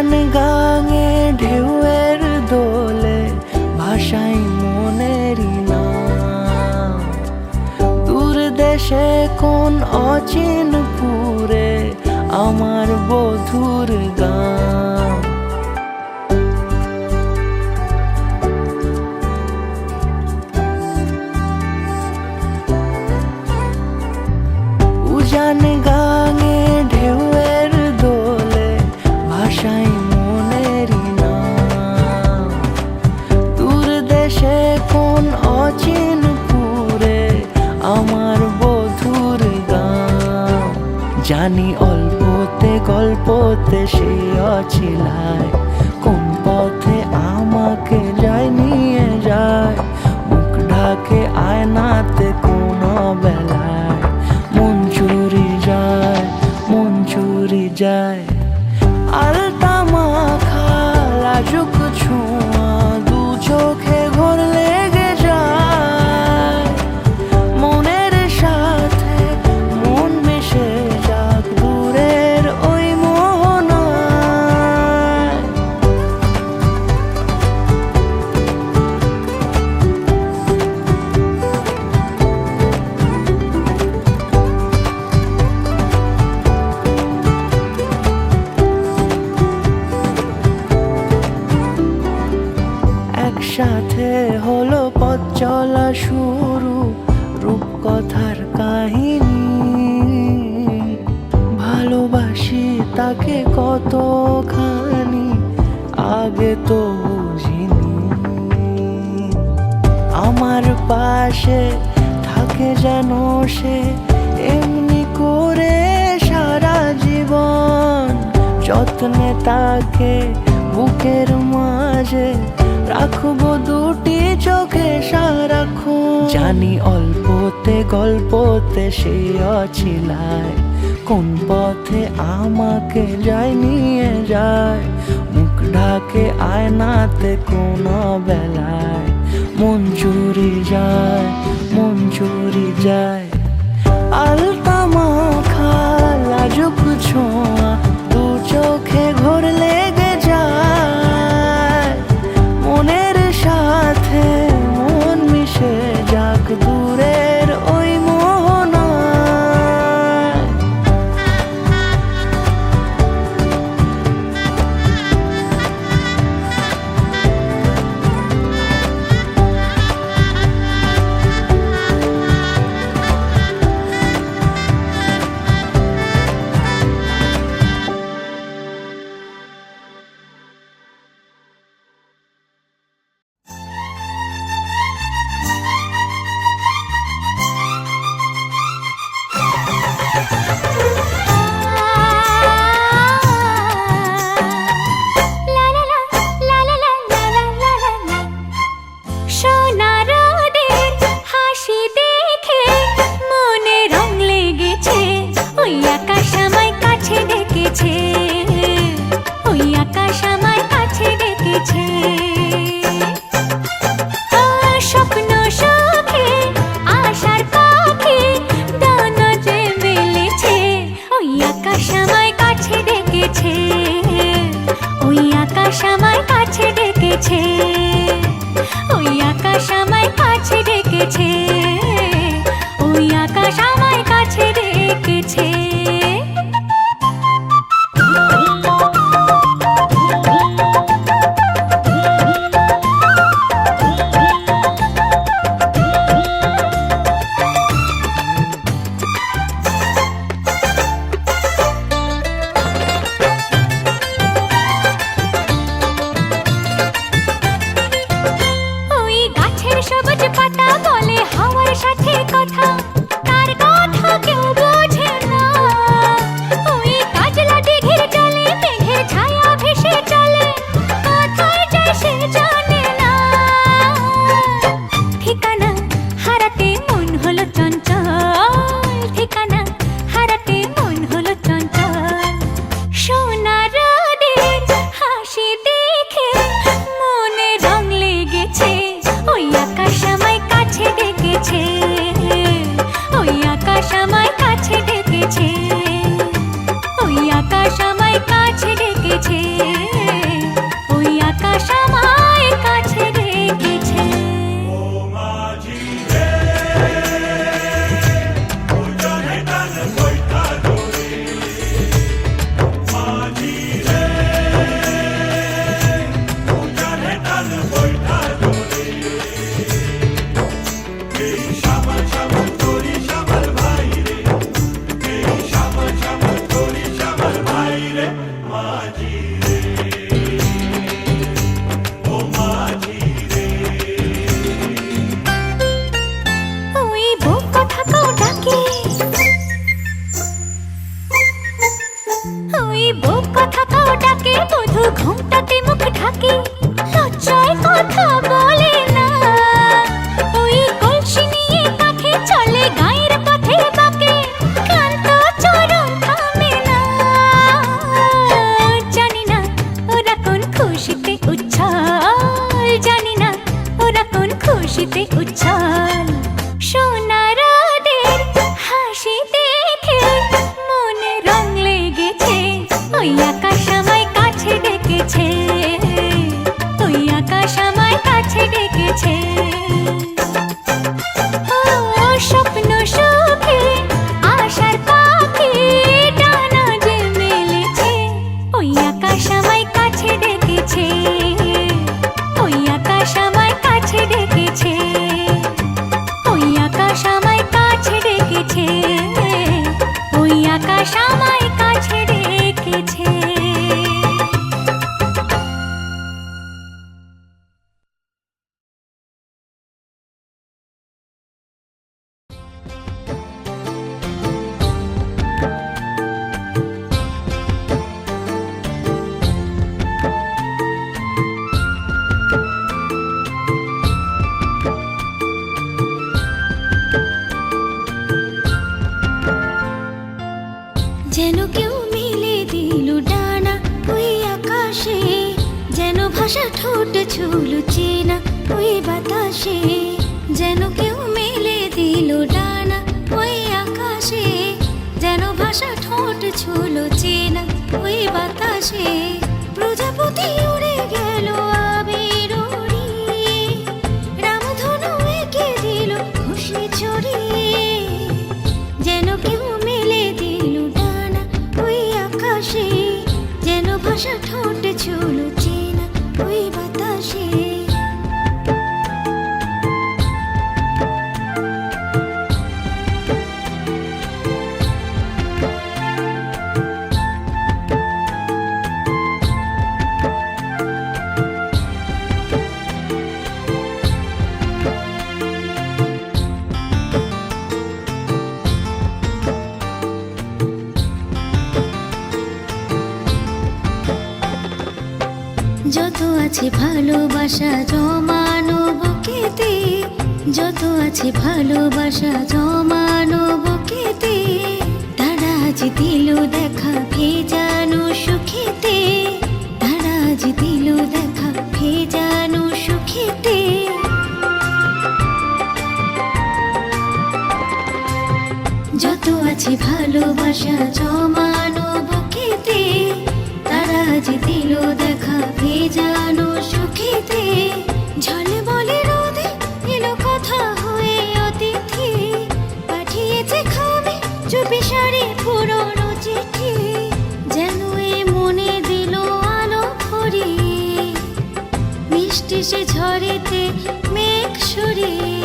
উজান গাঙে ঢেউয়ের দোলে ভাষাই মনেরই নাম। দূর দেশে কোন অচিনপুরে আমার বধুর গান। উজান গাঙে ঢেউয়ের দোলে ভাষাই মনেরই নাম। দূর দেশে কোন অচিনপুরে আমার বধুর গান। জানি অল্পতে গল্পতে সে অছিলায় কোন পথে আমাকে যায় নিয়ে যায়। মুখ ঢাকে আয়নাতে কোন বেলায় মন চুরি যায়, মন চুরি যায়। আলতা মাখা লাজুক ছোঁয়া দু চোখে ঘোর লেগে যায়। মনের সাথে মন মিশে যাক দূরের ওই মোহনায়। একসাথে হলো পথ চলা শুরু, রূপকথার কাহিনী। ভালোবাসি তাকে কতখানি আগে তো বুঝিনি। আমার পাশে থাকে যেন সে এমনি করে সারা জীবন। যত্নে তাকে বুকের মাঝে রাখবো দুটি চোখে সারাক্ষণ। জানি অল্পতে গল্পতে সে অছিলায় কোন পথে আমাকে যায় নিয়ে যায়। মুখ ঢাকে আয়নাতে কোন বেলায় মন চুরি যায়, মন চুরি যায়। আলতা মাখা লাজুক ছোঁয়া দু চোখে ঘোর লেগে যায়। মনের সাথে মন মিশে যাক দূরের ওই মোহনায়। কথা বলে না, ওই কলসি নিয়ে কাঁধে চলে গায়ের পথে বাঁকে, ক্লান্ত চরণ থামে না। জানি না ওরা কোন খুশিতে উচ্ছল, জানি না ওরা কোন খুশিতে উচ্ছল। সোনার ওদের হাসি দেখে মনে রং লেগেছে, ওই আকাশ আমায় কাছে ডেকেছে, ওই আকাশ আমায় কাছে ডেকেছে। ও স্বপ্ন সুখে আশার পাখি ডানা যে মেলেছে, ওই আকাশ আমায় কাছে ডেকেছে, ওই আকাশ আমায় কাছে ডেকেছে, ওই আকাশ আমায় কাছে ডেকেছে, ওই আকাশ আমায় কাছে ডেকেছে। যেন কেউ মিলে দিল ডানা ওই আকাশে, যেন ভাষা ঠোঁট ছুল চেনা ওই বাতাসে, যেন কেউ মিলে দিল ডানা ওই আকাশে, যেন ভাষা ঠোঁট ছুল চেনা ওই বাতাসে। প্রজাপতি উড়ে গেল আবির উড়িয়ে, রামধনু এঁকে দিল খুশি ছড়িয়ে, যেন কেউ মিলে দিল ডানা ওই আকাশে, যেন ভাষা ঠোঁট ছুল চেনা ওই বাতাসে। যত আছে ভালোবাসা জমানো বুকেতে, যত আছে ভালোবাসা জমানো বুকেতে, তারা আজ দিল দেখা ভেজানো সুখেতে, তারা আজ দিল দেখা ভেজানো সুখেতে। যত আছে ভালোবাসা জমানো বুকেতে, তারা আজ দিল দেখা ভেজানো সুখেতে। ঝলমলে রোদে এলো কথা হয়ে অতিথি, পাঠিয়েছে খামে চুপি সারি পুরনো চিঠি, যেন এ মনে দিল আলো ভরিয়ে, মিষ্টি সে ঝড়েতে মেঘ সরিয়ে,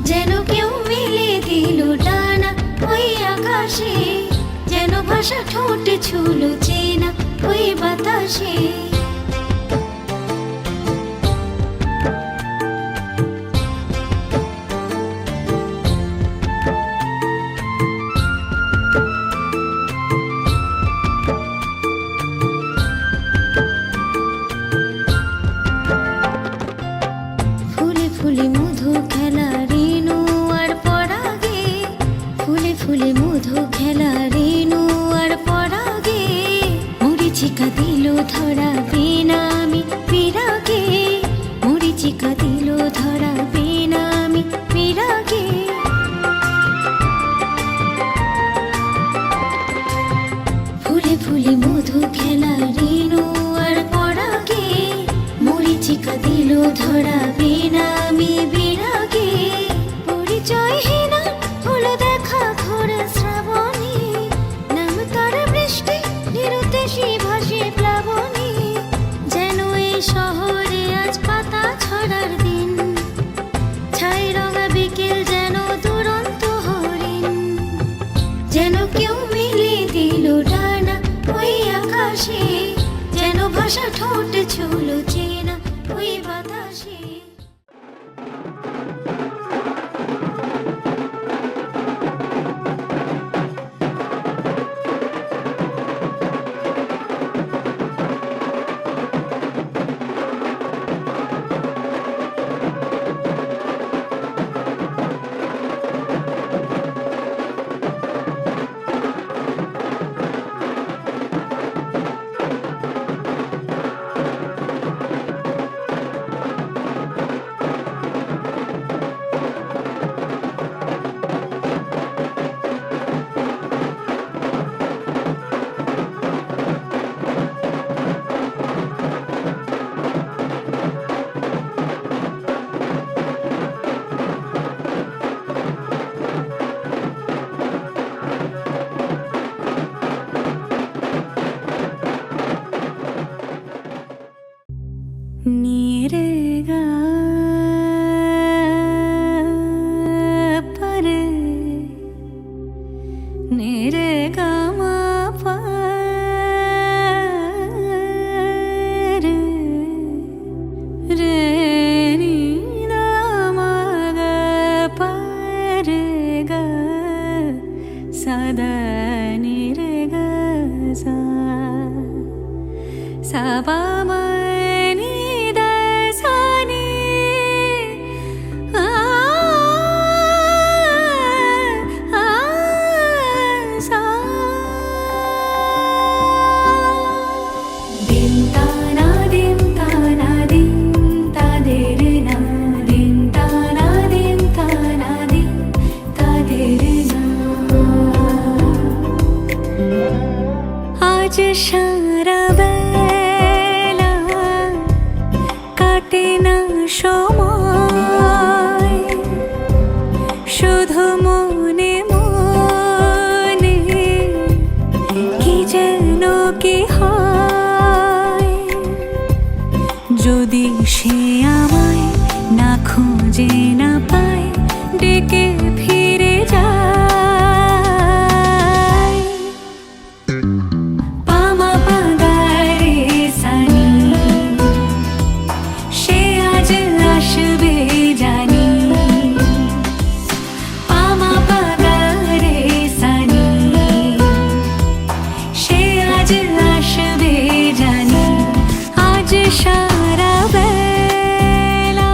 যেন কেউ মিলে দিল ডানা ওই আকাশে, যেন ভাষা ঠোঁট ছুল চেনা ওই বাতাসে। ফুলে ফুলে মধু খেলা রেণু আর পরাগে, ফুলে ফুলে মধু খেলা রেণু আর পরাগে, মরিচিকা দিল ধরা বেনামি বিরাগে, মরিচিকা দিল ধরা বেনামি বিরাগে। ফুলে ফুলে মধু খেলা রেণু আর পরাগে, মরিচিকা দিল ধরা বেনামি বিরাগে। পরিচয়হীন হলো দেখা ঘোর শ্রাবণী, নাম তার বৃষ্টি নিরুদ্দেশী ভাসে প্লাবনী, যেন এই শহরে আজ পাতা ছড়ার দিন, ছাই রঙা বিকেল যেন দুরন্ত হরিণ, যেন কেউ মিলে দিল ডানা ওই আকাশে, যেন ভাষা ঠোঁট ছুল চেনা ওই বাতাসে। না সময়, শুধু মনে মনে কি যেন কি হয়। যদি সে আমায় না খুঁজে না পায়, ডেকে ফিরে যায়। পামা পাগারে সানি, সে আজ আসবে জানি। পামা পাগারে সানি, সে আজ আসবে জানি। আজ সারা বেলা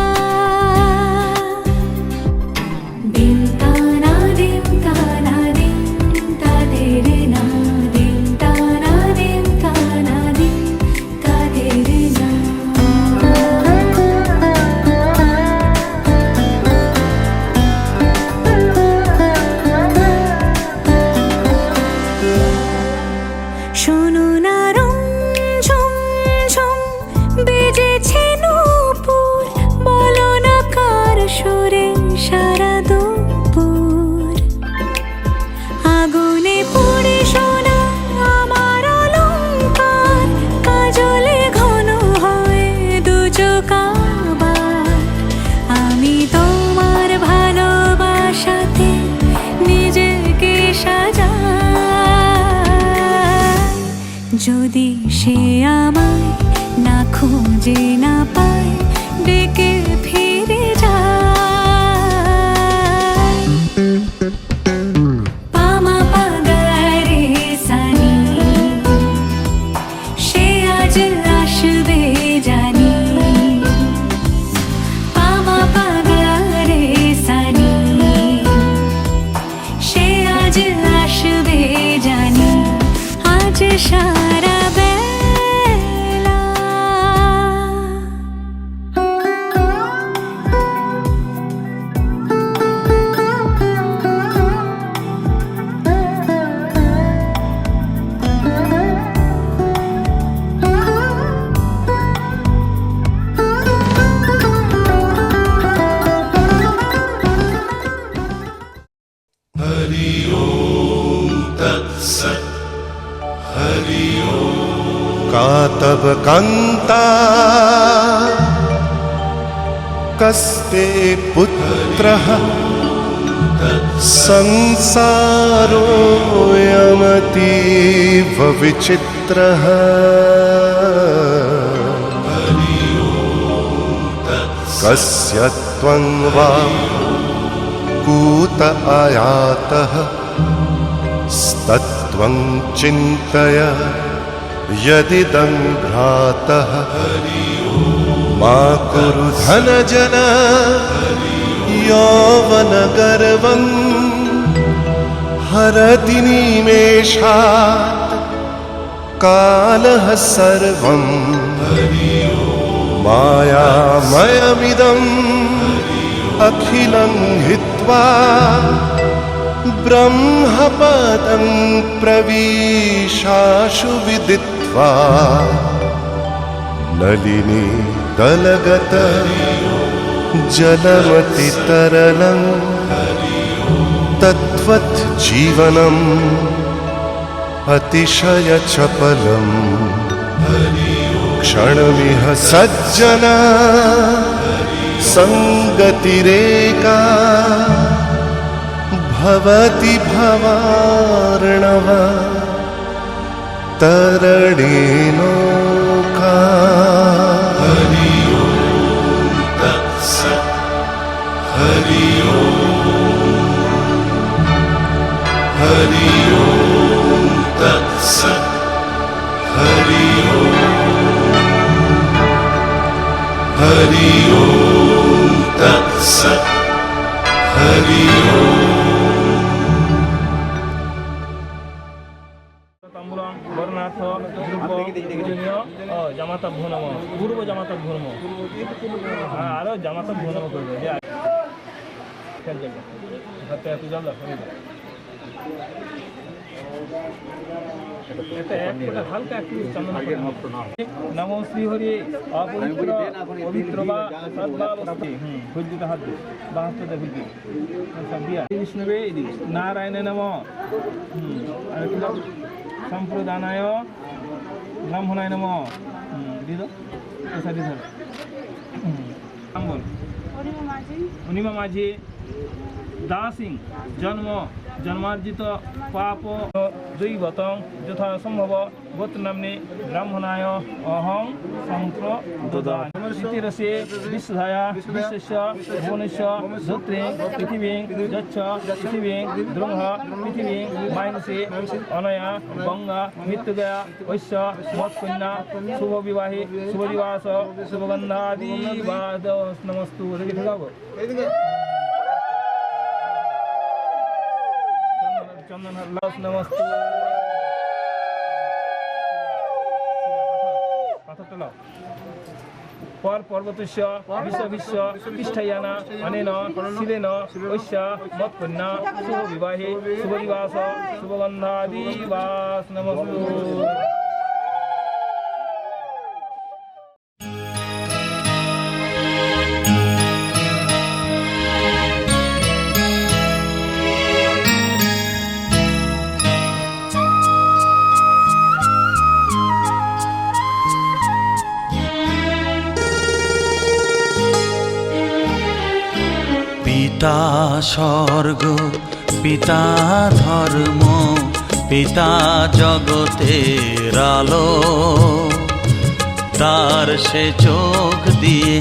দিন তানা দিন তানা দিন তাদের না, দিন তানা দিন তানা দিন তাদের না। শোনো না রুম ঝুম বেজেছে নূপুর, বলো না কার সুরে সারা দুপুর। আগুনে পুড়ে সোনা আমার অলংকার, কাজলে ঘন হয় দু চোখ আবার। আমি তোমার ভালোবাসাতে নিজেকে সাজাই। যদি সে আমায় না খুঁজে না পায়, ডেকে ফিরে যায়। পামা পাগারে সানি, সে আজ আসবে জানি। পামা পাগারে সানি, সে আজ আসবে জানি। আজ সারা বেলা का तब कान्ता कस्ते पुत्रः संसारोऽयमतीव विचित्रः। कस्य त्वं वा कूत आयातः, स्तत्त्वं चिन्तय यदिदं भ्रातः। मा कुरु धनजन यौवनगर्वं, हरति निमेषात् कालः सर्वं। मायामयमिदम् अखिलं हित्वा, ब्रह्मपदं प्रविशाशु विदित्वा। नलिनी दलगत जलमतितरलं, तद्वत् जीवनम् अतिशयचपलम्। क्षणमिह सज्जना सङ्गतिरेका, भवति भवार्णव तरणेनौका। हरि ओम तत्सत्। हरि ओम तत्सत्। हरि ओम तत्सत्। हरि জামাতাভ্য নম, পূর্ব জামাতাভ্য নম, আরো জামাতাভ্য নম করবে। তুই জানলা এটা এক ফোঁটা হালকা একটু চন্দন নমো শ্রী হরি অপবিত্র পবিত্র বা সদ্ভাব ভুজ দিতে হাত দিয়ে বা হাত দিয়ে ভুজ দিয়ে সব দিয়া বিষ্ণুবে নারায়ণে নম আর একটু সম্প্রদানায় ব্রাহ্মণায় নম দিয়ে দাও পয়সা দিয়ে ধরো নাম বল অনিমা মাঝি দাস সিং জন্ম জন্মার্জিত পাপ দৈবতং যথা সম্ভব গোত্র নামনে ব্রাহ্মণায় অহং সম্প্রদায়সে বিশ্বধায়া বিশ্বস্য ভুবনেশ্য ধত্রে পৃথিবীং যচ্ছ পৃথিবীং দ্রোহ পৃথিবীং মাইনসে অনয়া গঙ্গা মৃত্যুগয়া ঐশ্য মৎকন্যা শুভ বিবাহে শুভ দিবাস শুভগন্ধাদি বাদ নমস্তু দেখে ঢুকাবো চন্দন লাস নমস্তে পাথরটা লাও পর পর্বতস্য বিশ্ব বিশ্ব তিষ্ঠায়ানা অনেন শিলেন ঐশ্য মৎকন্যা শুভ বিবাহে শুভ দিবাস শুভগন্ধাদি বাস নমস্তু পিতা স্বর্গ পিতা ধর্ম পিতা জগতের আলো তার সে চোখ দিয়ে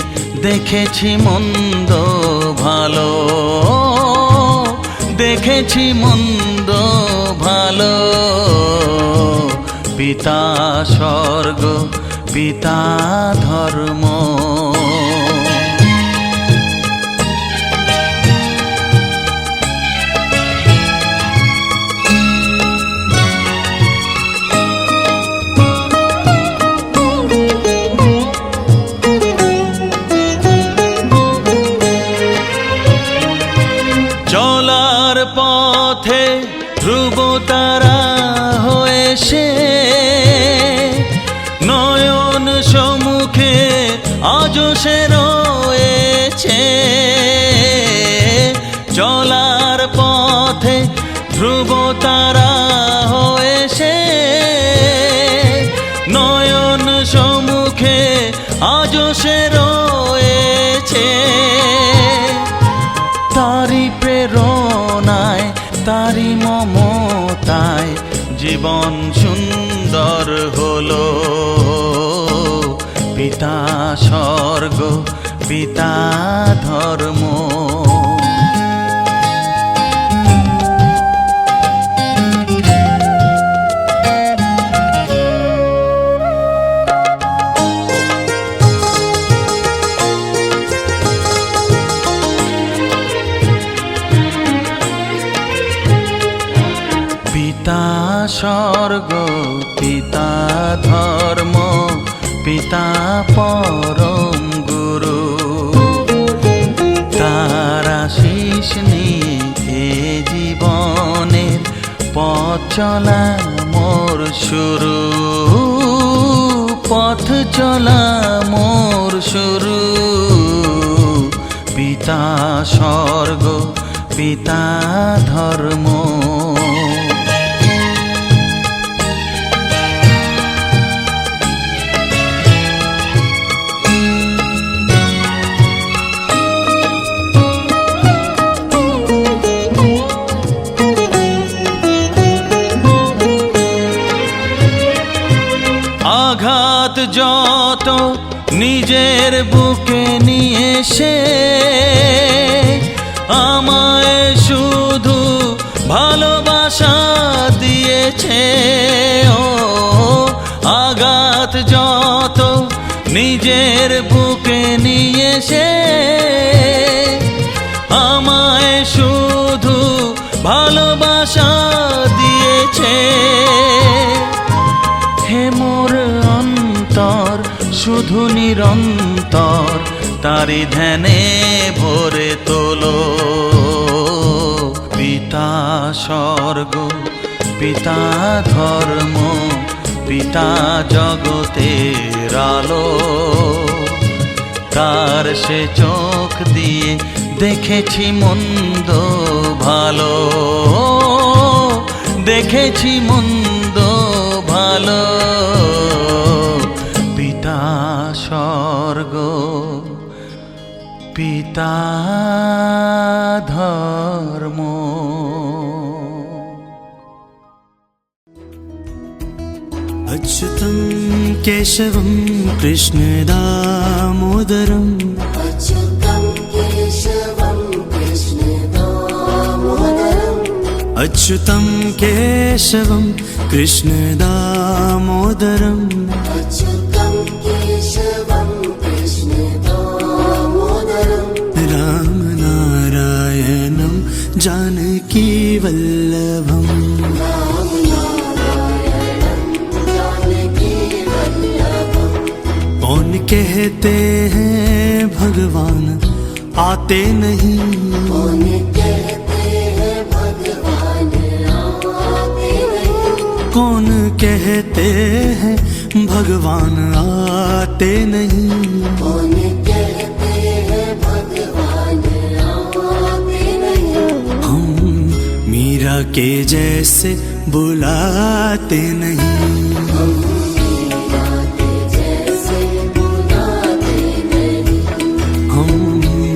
দেখেছি মন্দ ভালো দেখেছি মন্দ ভালো পিতা স্বর্গ পিতা ধর্ম চলার পথে ধ্রুব তারা হয়েছে নয়ন সম্মুখে আজ সে রয়েছে চলার পথে ধ্রুব তারা হয়েছে নয়ন সম্মুখে আজ সে রয়েছে তারি প্রেরণায় তারি মমতায় জীবন সুন্দর হলো পিতা স্বর্গ পিতা ধর্ম পিতা স্বর্গ পিতা ধর্ম পিতা পরম গুরু তার আশীষ নিয়ে এ জীবনের পথ চলা মোর শুরু পথ চলা মোর শুরু পিতা স্বর্গ পিতা ধর্ম আঘাত যত নিজের বুকে নিয়ে সে আমায় শুধু ভালোবাসা দিয়েছে ও আঘাত যত নিজের বুকে নিয়ে সে আমায় শুধু ভালোবাসা দিয়েছে হে মোর অন্তর শুধু নিরন্তর তারি ধ্যানে ভরে তোলো পিতা স্বর্গ পিতা ধর্ম, পিতা জগতের আলো। তার সে চোখ দিয়ে দেখেছি মন্দ ভালো, দেখেছি মন্দ ভালো। পিতা স্বর্গ, পিতা ধর্ম। अच्युतं केशवं कृष्ण दामोदरम् अच्युतं केशवं कृष्ण दामोदरम् अच्युतं केशवं कृष्ण दामोदरम् अच्युतं केशवं कृष्ण दामोदरम् रामनारायणं जानकी वल्लभम् कौन कहते हैं भगवान आते नहीं, कौन कहते हैं भगवान आते नहीं, कौन कहते हैं भगवान आते नहीं। कौन कहते हैं भगवान आते नहीं। हम मीरा के जैसे बुलाते नहीं, हम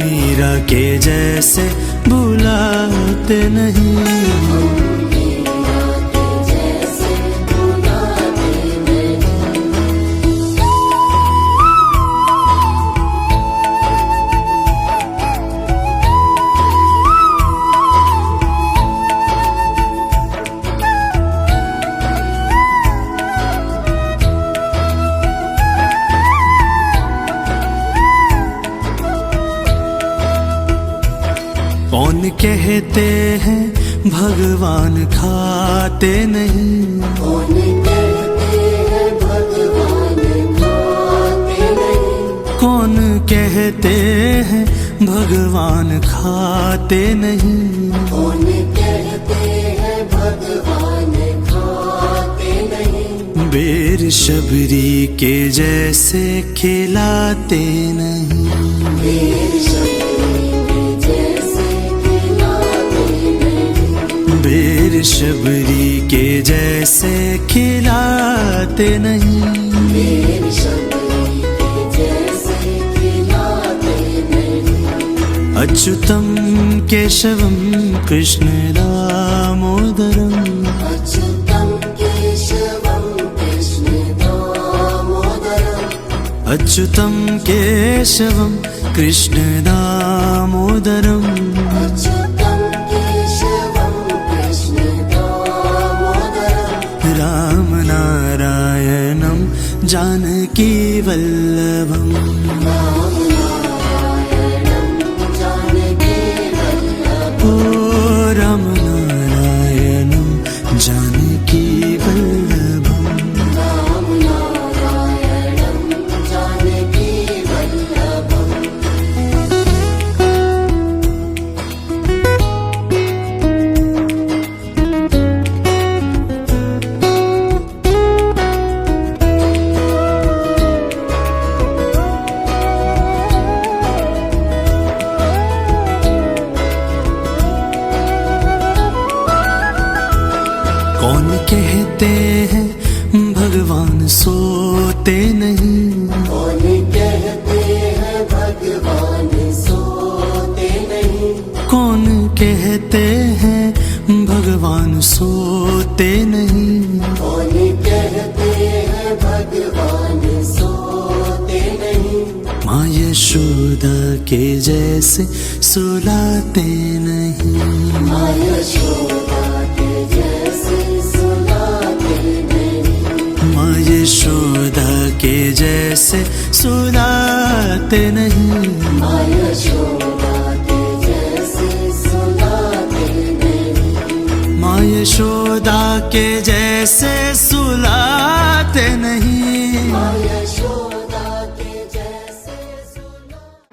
मीरा के जैसे बुलाते नहीं। कौन कहते हैं भगवान खाते नहीं, कौन कहते हैं भगवान खाते नहीं, कौन कहते हैं भगवान खाते नहीं। कौन कहते हैं भगवान खाते नहीं। बेर शबरी के जैसे खिलाते नहीं, बेर शबरी के जैसे खिलाते नहीं, बेर शबरी के जैसे खिलाते नहीं। बेर शबरी के जैसे खिलाते नहीं। अच्युतं केशवं कृष्ण दामोदरम् अच्युतं केशवं कृष्ण दामोदरम् अच्युतं केशवं कृष्ण दामोदरम् अच्युतं केशवं कृष्ण दामोदरम् रामनारायणं जानकी वल्लभम् ओ रामनारायणं जानकी वल्लभम्। कौन कहते हैं भगवान सोते नहीं, कौन कहते हैं भगवान सोते नहीं, कौन कहते हैं भगवान सोते नहीं। कौन कहते हैं भगवान सोते नहीं। माँ यशोदा के जैसे सुलाते नहीं, माँ यशोदा के जैसे सुलाते नहीं, माँ यशोदा के जैसे सुलाते नहीं। माँ यशोदा के जैसे सुलाते नहीं, माँ यशोदा के जैसे सुलाते नहीं। माँ यशोदा के जैसे सुलाते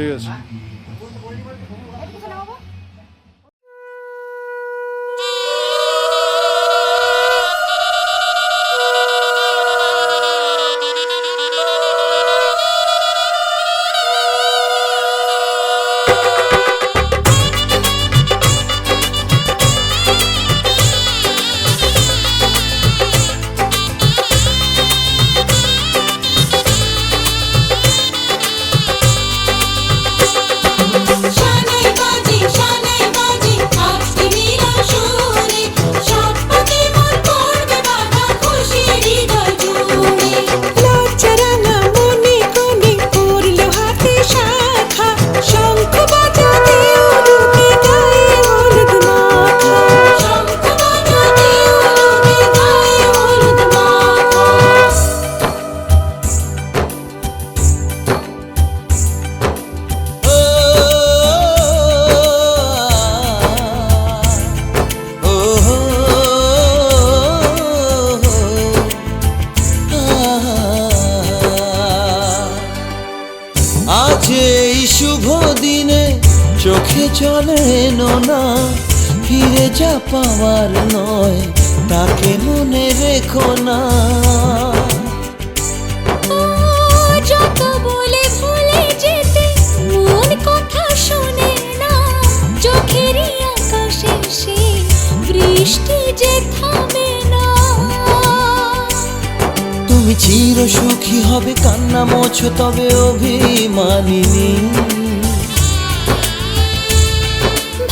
ঠিক আছে। শানাই বাজে আজকে মিলন সুরে সাত পাকে মন করবে বাঁধা খুশি হৃদয় জুড়ে লজ্জারাঙা মনে কোণে পড়লো হাতে শাখা শঙ্খ বাজাতে উলুকে গায়ে হলুদ মাখা শঙ্খ বাজাতে উলুকে গায়ে হলুদ মাখা আজ এই শুভ দিনে চোখে চলে না, ফিরে যা পাওয়ার নয় তাকে মনে রেখো না। যত বলে ভুলে যেতে মন কথা শোনে না, চোখেরই আকাশে সে বৃষ্টি যে থামে না। তুমি চির সুখী হবে কান্না মোছো তবে অভিমানিনী।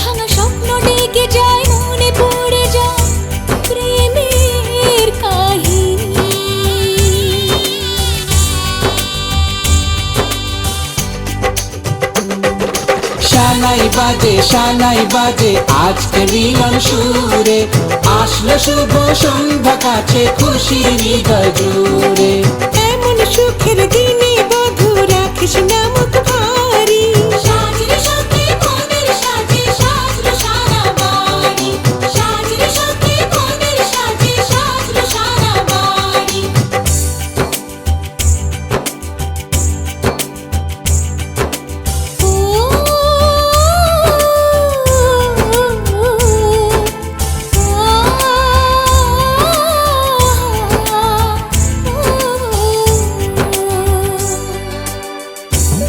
ভাঙা স্বপ্ন ডেকে যায় মনে পড়ে যায় প্রেমের কাহিনী। শানাই বাজে আজকে মিলন সুরে আসলো শুভ সন্ধ্যা কাছে খুশির হৃদয় জুড়ে এমন সুখের দিনে বধূ রাখিস না মুখ ভারী সাজরে সাথে মনের সাজে সাজলো সারা বাড়ি সাজরে সাথে মনের সাজে সাজলো সারা বাড়ি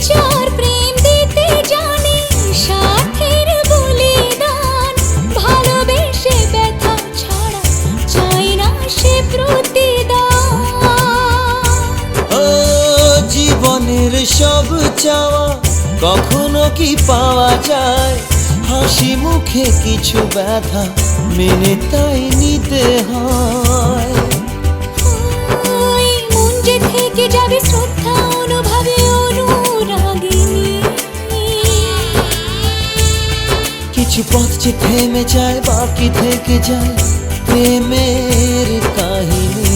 যার প্রেম দিতে জানে সাথের বলিদান, ভালোবেসে ব্যথা ছাড়া চায় না সে প্রতিদান। ও জীবনের সব চাওয়া কখনো কি পাওয়া যায়, হাসি মুখে কিছু ব্যথা মেনে তাই নিতে হয়। ওই মন যে থেকে যাবে শ্রদ্ধা অনুভবে অনুরাগিনী। কিছু পথ যে থেমে যায় বাকি থেকে যায় প্রেমের কাহিনী।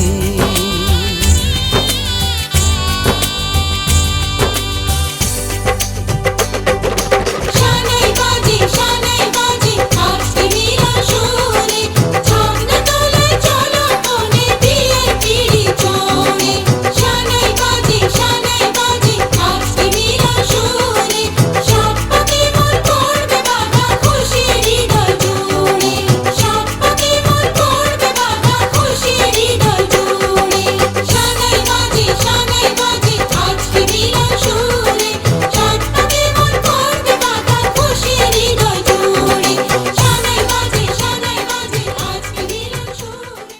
শানাই বাজে আজকে মিলন সুরে ছাগনা তোলে চলো কোণে বিয়ের পিড়ি চড়ে শানাই বাজে আজকে মিলন সুরে সাত পাকে মন করবে বাঁধা খুশি হৃদয় জুড়ে সাত পাকে মন করবে বাঁধা খুশি হৃদয় জুড়ে শানাই বাজে আজকে মিলন সুরে সাত পাকে মন করবে বাঁধা খুশি হৃদয় জুড়ে শানাই বাজে আজকে মিলন সুরে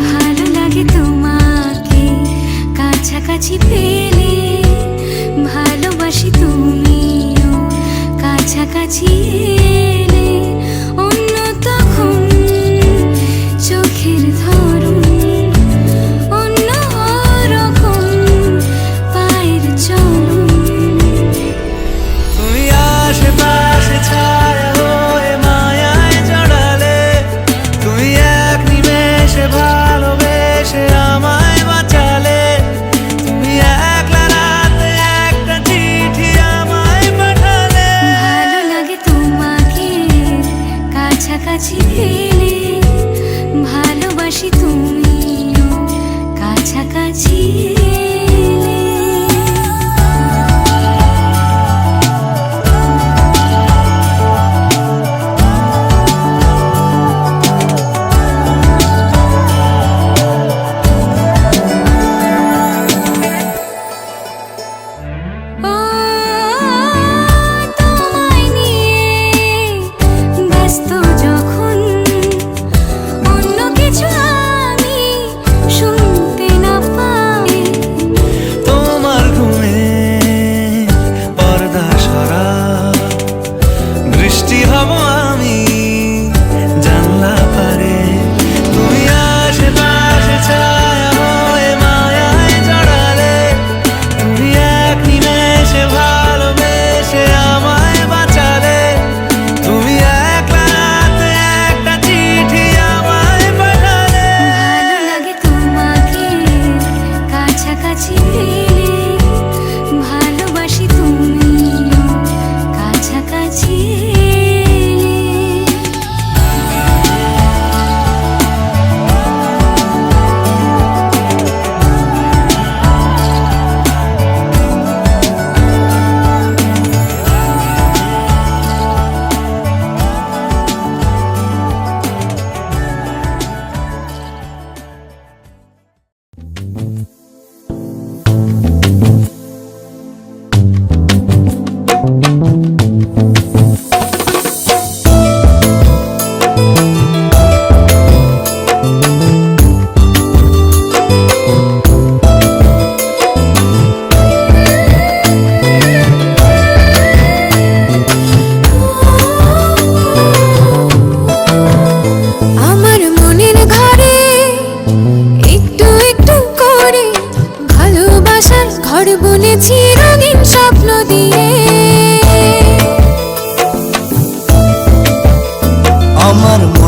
ভালো লাগে তোমাকে কাছাকাছি পেলে, ভালোবাসি তুমিও কাছাকাছি এলে। অন্য তখন চোখের ধরন অন্য রকম পায়ের চলন। তুমি আশেপাশে ছায়া হয়ে মায়ায় জড়ালে, তুমি এক নিমেষে ভালোবেসে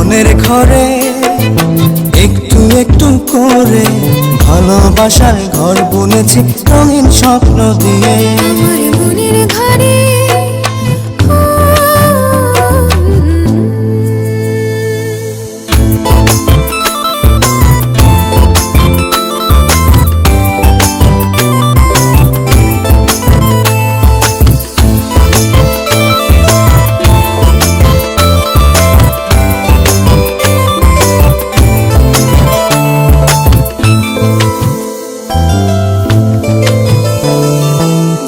মনের ঘরে একটু একটু করে ভালোবাসার ঘর বুনেছি রঙিন স্বপ্ন দিয়ে। আমার মনের ঘরে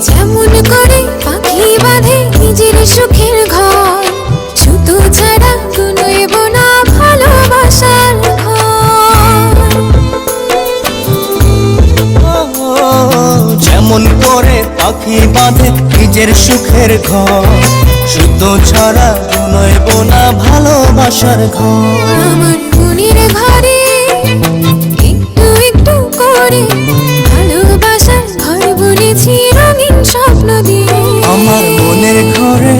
যেমন করে পাখি বাঁধে নিজের সুখের ঘর, সুতো ছাড়া কুনোইব না ভালোবাসার ঘর। যেমন করে পাখি বাঁধে নিজের সুখের ঘর, সুতো ছাড়া নয়ব না ভালোবাসার ঘর। আমার মনের ঘরে একটু একটু করে ভালোবাসার ঘর বুনেছি রঙিন স্বপ্ন দিয়ে। আমার মনের ঘরে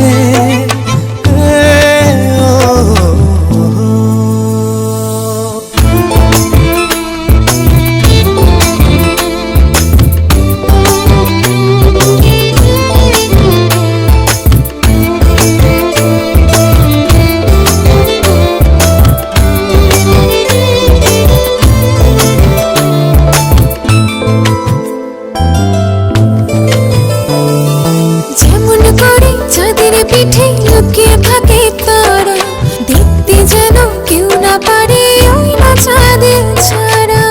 যেমন করে চাঁদের পিঠে লুকিয়ে থাকে তারা, দেখতে যেন কেউ না পারে ওই না চাঁদের ছাড়া।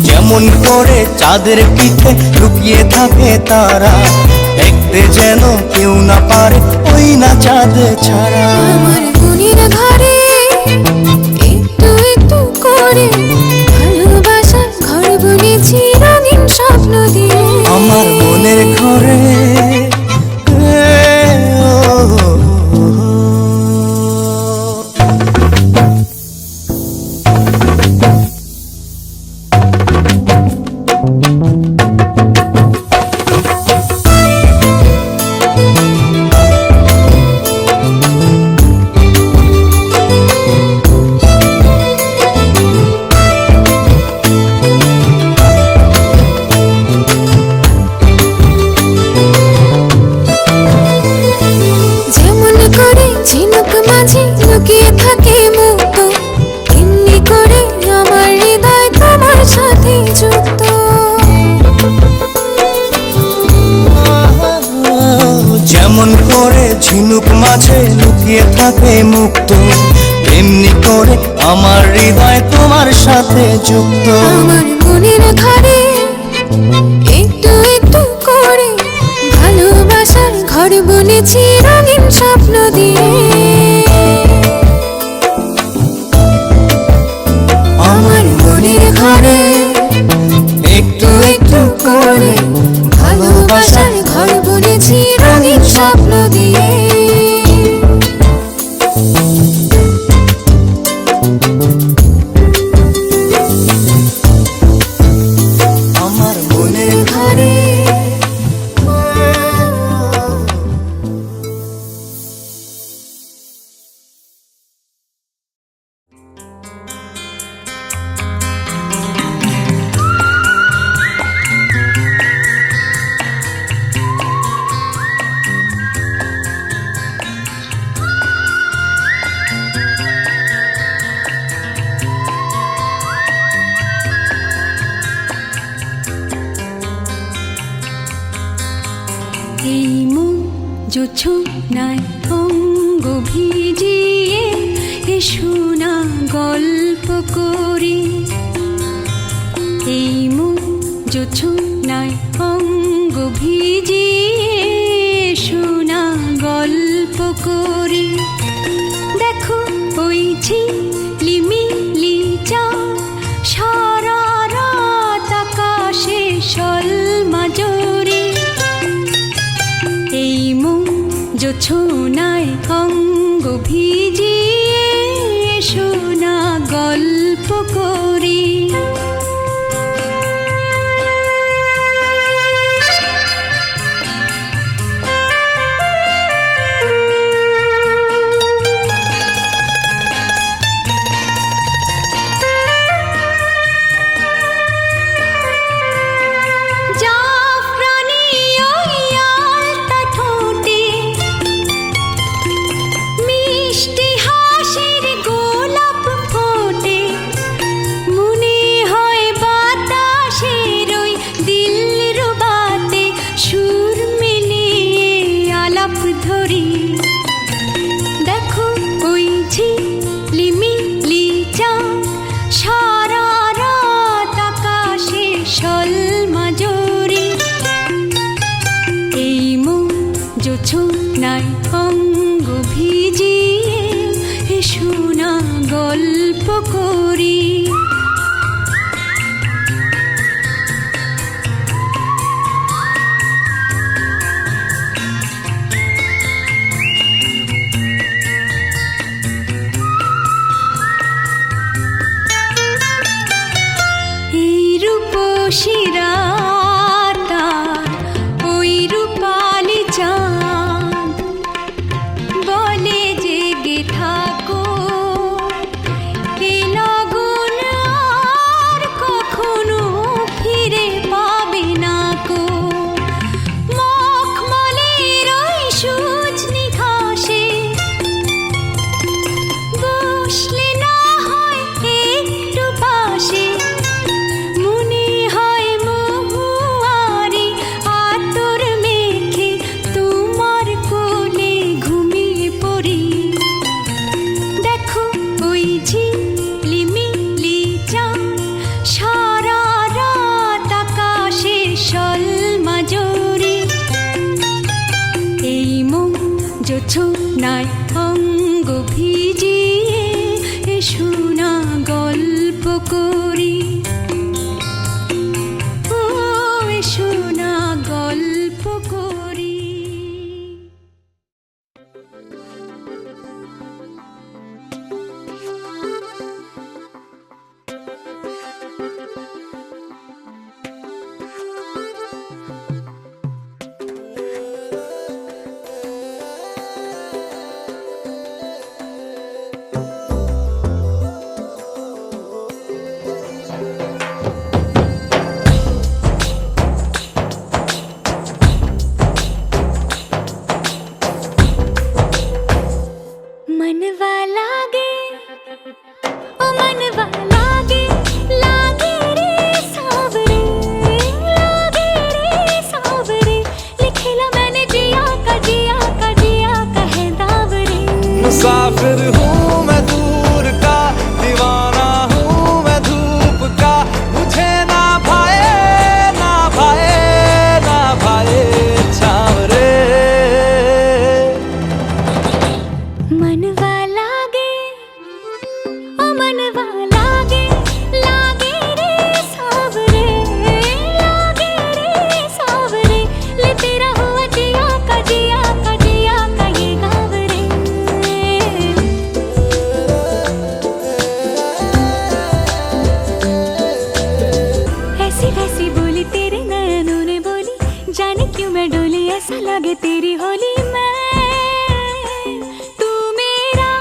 যেমন করে চাঁদের পিঠে লুকিয়ে থাকে তারা, দেখতে যেন কেউ না পারে ওই না চাঁদ ছাড়া। আমার মনের ঘরে একটু একটু করে ভালোবাসার ঘর বুনেছি রঙিন স্বপ্ন দিয়ে। আমার মনের ঘরে যেমন করে ঝিনুক মাঝে লুকিয়ে থাকে মুক্ত, তেমনি করে আমার হৃদয় তোমার সাথে যুক্ত। যেমন করে ঝিনুক মাঝে লুকিয়ে থাকে মুক্ত, তেমনি করে আমার হৃদয় তোমার সাথে যুক্ত। আমার মনের ঘরে একটু একটু করে ভালোবাসার ঘর বুনেছি রঙিন স্বপ্ন দিয়ে। আমার মনের ঘরে একটু একটু করে ভালোবাসার ঘর বুনেছি রঙিন স্বপ্ন দিয়ে। আমার মনের ঘরে এই মন জোছনায় অঙ্গ ভিজিয়ে এ শোনা গল্প করি। এই মন জোছনায় অঙ্গ ভিজিয়ে শোনা গল্প করি। দেখো ওই ঝিলিমিলি চাঁদ সারা রাত আকাশে সলমাজরি। এই মন জোছনায় অঙ্গ ভিজিয়ে শোনা গল্প করি। নাই অঙ্গ ভিজিয়ে এসো না গল্প করি। এই রূপসী রাত আর ওই রূপালি চাঁদ বলে জেগে থাকো, এ লগন আর কখনো ফিরে পাবে না কো। মখমলের ওই সূঝনি ঘাসে বসলে না হয় একটু পাশে, মনে হয় মহুয়ারি আতর মেখে তোমার কোলে ঘুমিয়ে পড়ি। দেখো ওই ঝিলিমিলি চাঁদ সারা রাত আকাশে সলমাজরি। এই মন জোছনায় অঙ্গ ভিজিয়ে এসো না গল্প করি। ও এসো না গল্প করি। मनवा लागे ओ मनवा लागे, लागे रे सावरे, लागे रे सावरे। लिखेला मैंने जिया का जिया का जिया का है दावरे। मुसाफिर हूँ मैं दूर का, दीवाना हूँ मैं धूप का, मुझे ना भाए ना भाए ना भाए छावरे। मनवा लागे ओ मनवा लागे, लागे रे सावरे, लागे रे सावरे। ले तेरा हुआ जिया का जिया का जिया का ये गावरे। ऐसी वैसी बोली तेरे नयनों ने बोली, जाने क्यों मैं डोली, ऐसा लगे तेरी होली। मैं तू मेरा।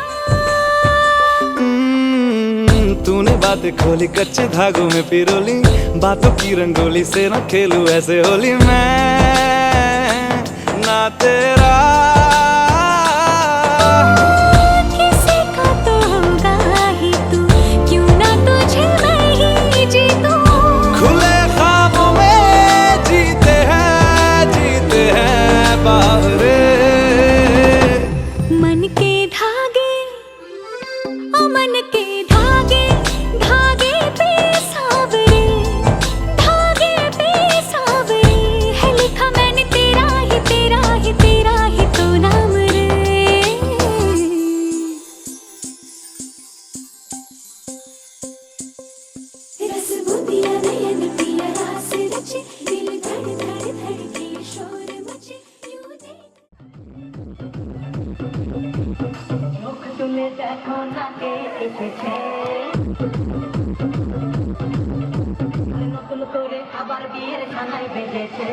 तूने बातें खोली कच्चे धागों में पिरोली, बातों की रंगोली से न खेलूं ऐसे होली। मैं ना तेरा किसी का तो होगा ही तू, क्यों ना तुझे मैं ही जीतूं। खुले ख्वाबों में जीते हैं बावरे। मन के धागे ओ मन के धागे, धागे पे सावरे, धागे पे सावरे। है लिखा मैंने तेरा ही तेरा ही तेरा ही तो नाम रे। रस बुदिया नयन पिया रास रचे, दिल धड़ धड़ धड़के शोर मचे। यूं देख মুখ তুলে দেখো না কে এসেছে, নতুন করে আবার বিয়ের সানাই বেজেছে।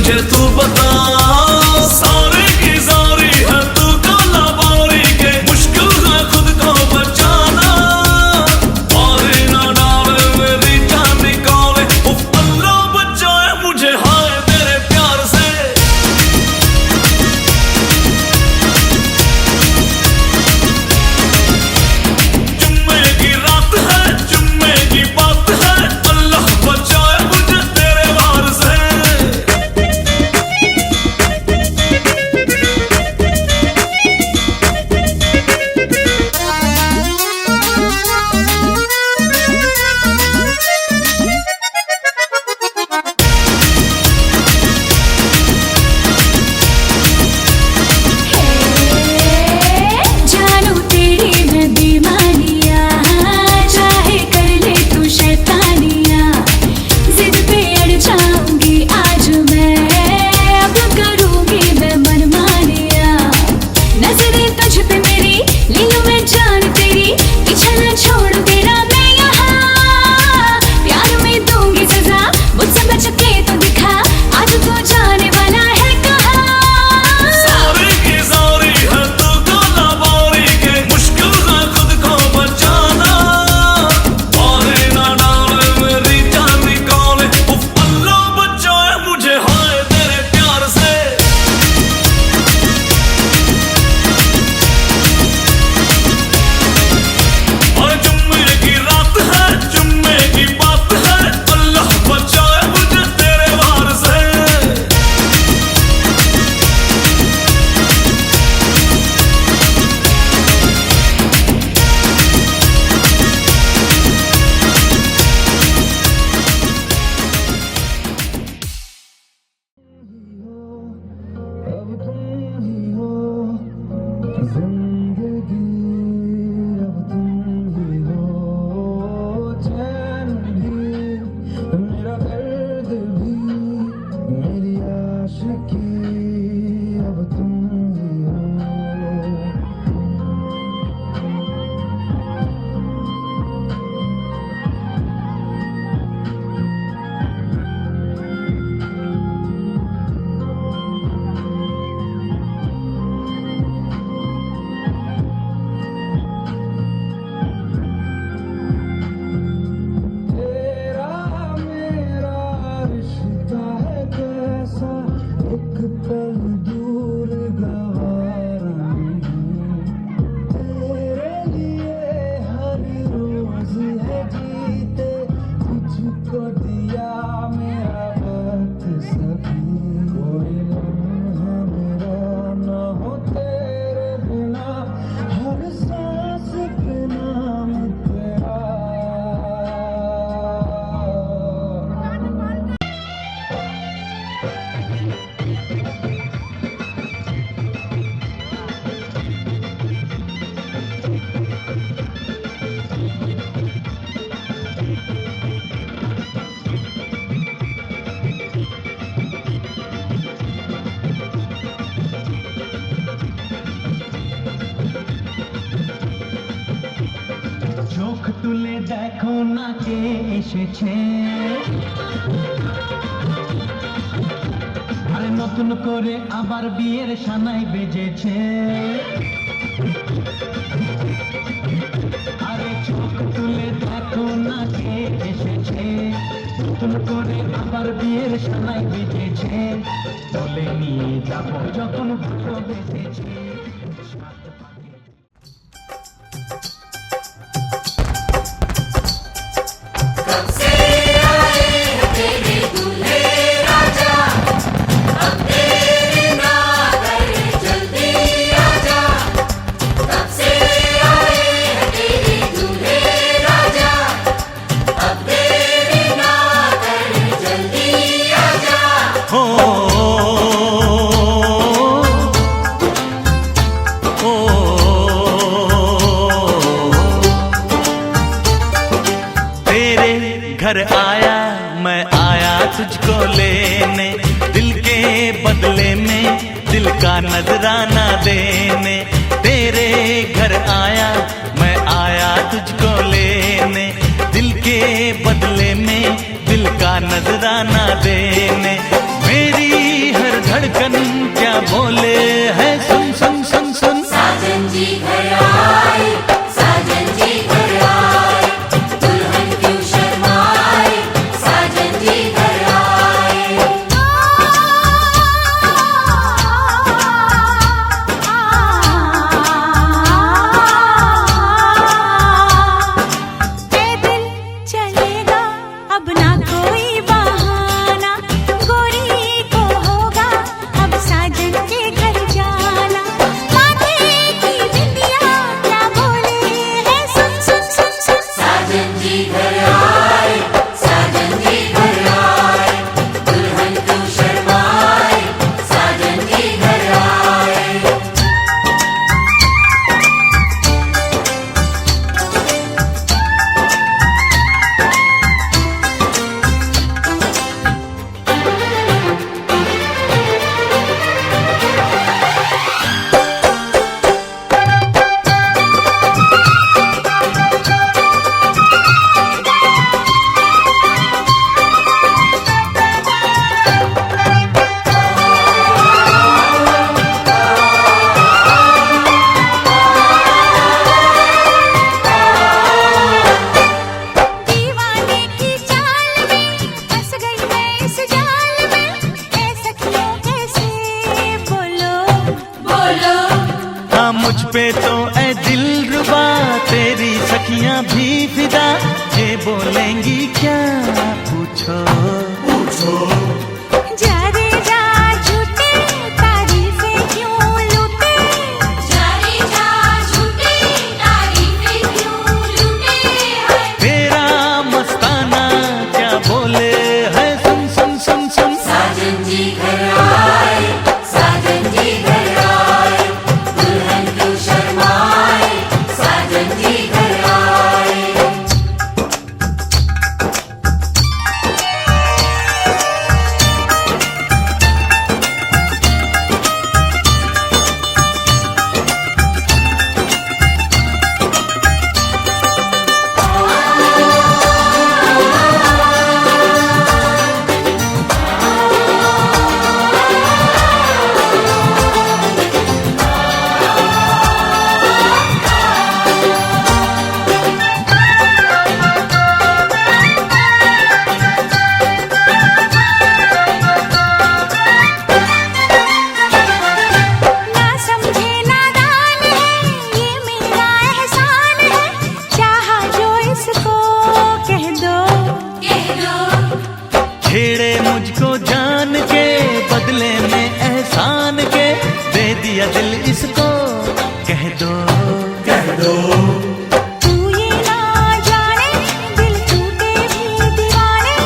मुझे तू बता, सारे की सारी है तू काला बारी के, मुश्किल है खुद को बचाना, मारे ना डाले मेरी जान निकाले, उफ अल्लाह बचाए मुझे हाय तेरे प्यार से। जुम्मे की रात है, जुम्मे की बात है, अल्लाह बचाए मुझे तेरे वार से। जानू तेरी मैं दीवानिया, चाहे कर ले तू शैतानिया, जिद पे अड़ जाऊंगी आज मैं, अब करूंगी मैं मनमानिया, नजरें तुझ पे मेरी, ले लूं मैं जान तेरी, पीछे न छोड़ तेरा मैं यहाँ, प्यार में दूंगी सजा, मुझसे बच के तो दिखा, आज तू जाने वाला है कहाँ। सारी की सारी है तू काला बारी के, मुश्किल है खुद को बचाना, मारे ना डाले मेरी जान निकाले, उफ अल्लाह बचाए मुझे हाय तेरे प्यार से। और जुम्मे की रात है, जुम्मे की बात है, अल्लाह बचाए मुझे तेरे वार से। अब तुम ही हो जिंदगी, अब तुम ही हो चैन भी, मेरा दर्द भी, मेरी आशिकी, अब तुम ही हो। तेरा मेरा रिश्ता है कैसा, एक पल दूर गवारा नहीं, तेरे लिए हर रोज है जीते, तुझको दिया मेरा वक्त सभी, कोई लम्हा मेरा न हो तेरे बिना, हर सांस पे नाम तेरा। চোখ তুলে দেখো না কে এসেছে, আরে নতুন করে আবার বিয়ের সানাই বেজেছে, আরে চোখ তুলে দেখো না কে এসেছে, নতুন করে আবার বিয়ের সানাই বেজেছে, বলে নিয়ে যাবো যখন ভালো বেজেছে। घर आया मैं आया तुझको लेने, दिल के बदले में दिल का नजराना देने। तेरे घर आया मैं आया तुझको लेने, दिल के बदले में दिल का नजराना देने। मेरी मुझ पे तो ऐ दिलरुबा तेरी सखियां भी फिदा, ये बोलेंगी क्या पूछो पूछो। जा रे जा झूठे तारीफें क्यों लूटे, जा रे जा झूठे तारीफें क्यों लूटे है। तेरा मस्ताना क्या बोले है, सुन सुन सुन सुन। साजन जी घर आए, साजन जी घर आए, दुल्हन क्यों शर्माए, साजन जी घर आए। ना समझे नादान है, ये मेरा एहसान है, चाहा जो इसको कह दो, कह दो। छेड़े मुझको जान के बदले में एहसान के, दे दिया दिल इसको कह दो कह दो। तू ये ना जाने दिल टूटे भी दीवाने,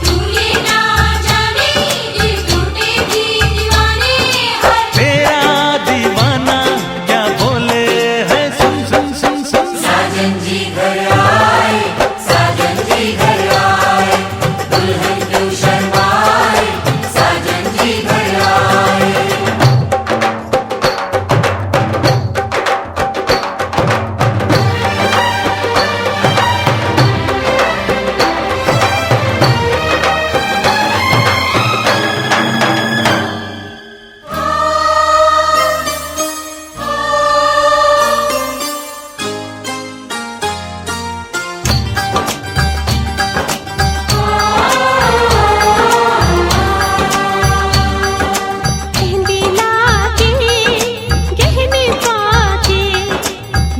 तू ये ना जाने दिल टूटे भी दीवाने है। तेरा दीवाना क्या बोले है, सुन सुन सुन सुन। साजन जी घर आए, साजन जी घर आए, दुल्हन क्यों शर्माए, साजन जी घर आए। मेहंदी लाके गहने पाके,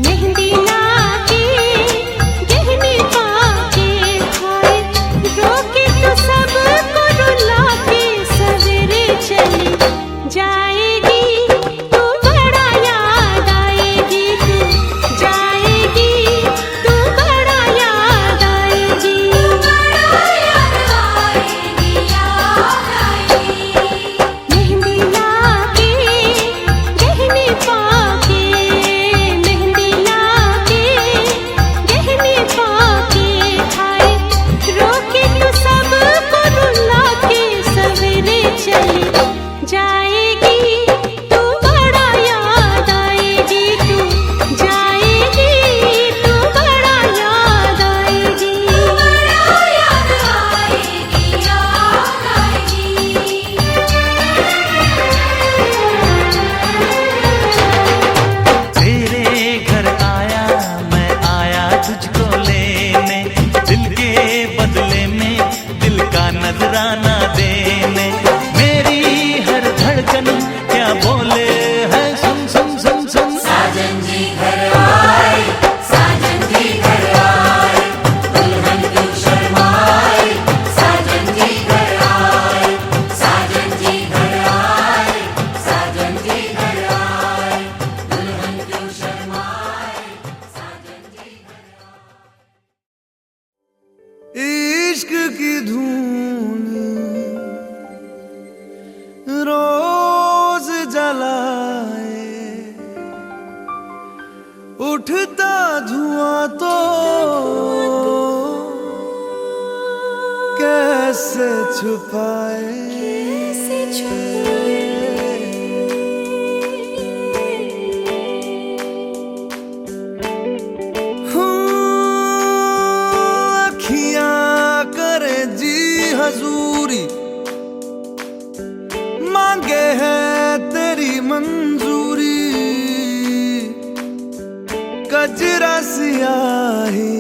मेहंदी लाके गहने पाके, हाय रोके तो सबको रुला के सवेरे चली जाएगी, तू बड़ा याद आएगी, तू जाएगी, तू बड़ा याद आएगी, बड़ा याद आएगी, याद आएगी। मेहंदी लाके गहने पाके, मेहंदी लाके गहने पाके, हाय रोके तो सबको रुला के सवेरे चली जाएगी, तू बड़ा याद आएगी, तू जाएगी, तू बड़ा याद आएगी, बड़ा याद आएगी, याद आएगी। तेरे घर आया मैं आया तुझको लेने, दिल के बदले में दिल का नजराना देने। मेरी हर धड़कन क्या बोले है, सुन सुन सुन सुन। साजन जी घर आए, साजन जी घर आए, दुल्हन क्यों शर्माए, साजन जी घर आए, साजन जी घर आए, साजन जी घर आए, दुल्हन क्यों शर्माए, साजन जी घर आए। इश्क की धून रोज जलाए, उठता धुआं तो कैसे छुपाए, कैसे छुपाए। अखियां करे जी हजूरी, मांगे है तेरी मंजूरी, कजरा सियाही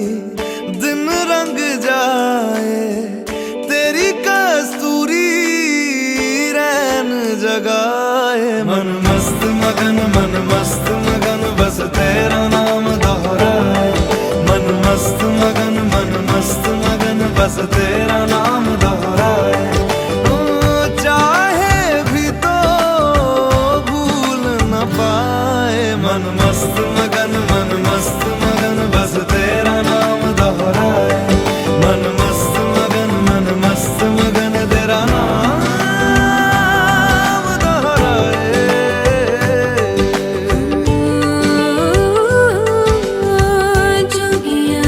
दिन रंग जाए, तेरी कस्तूरी रैन जगाए। मन मस्त मगन तेरा नाम दोहराए मन मस्त मगन बस तेरा नाम दोहराए ओ चाहे भी तो भूल न पाए मन मस्त मगन बस तेरा नाम दोहराए मन मस्त मगन तेरा नाम जोगिया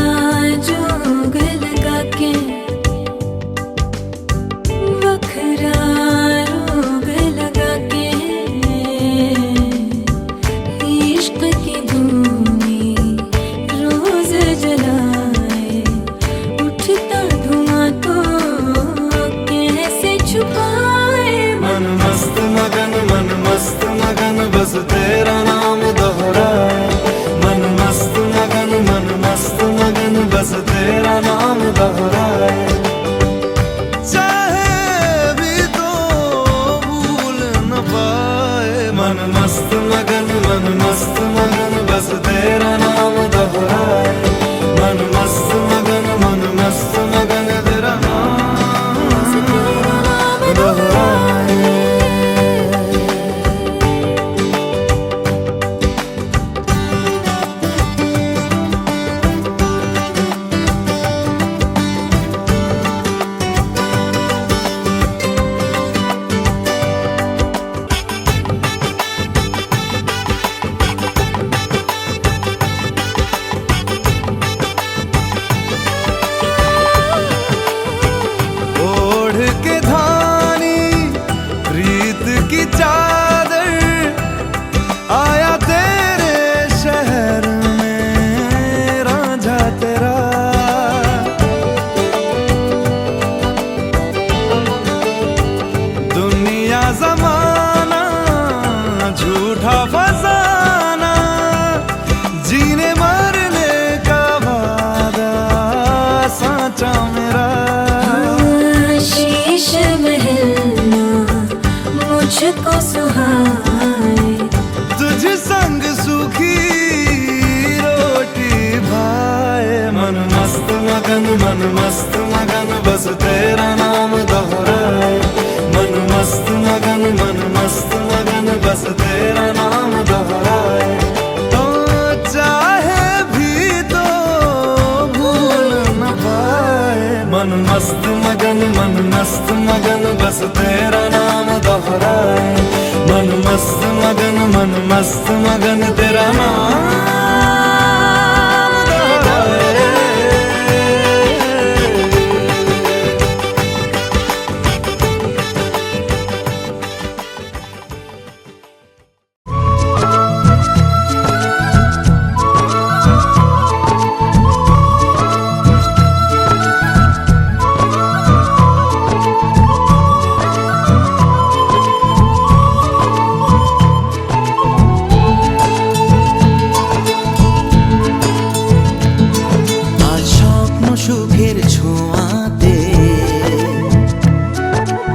जोग लगा के वखरा रोग लगा के इश्क की धूनी रोज जलाए उठता धुआं तो कैसे छुपाए मन मस्त मगन बस तेरा नाम दोहराए मन मस्त मगन बस तेरा नाम दोहराए चाहे भी तो भूल न पाए मन मस्त मगन बस तेरा नाम दोहराए मन मस्त मगन तेरा नाम दोहराए ओढ़ के धानी प्रीत की चादर आया तेरे शहर में रांझा तेरा दुनिया जमाना झूठा फसाना जीने मरने का वादा साचा मेरा शीश महलना मुझको सुहाए तुझ संग सूखी रोटी भाए मन मस्त मगन बस तेरा नाम दोहराए मन मस्त मगन बस तेरा नाम दोहराए तो चाहे भी तो भूल न पाए मन मस्त मगन बस तेरा नाम दोहराए मन मस्त मगन तेरा नाम दोहराए সুখের ছোঁয়াতে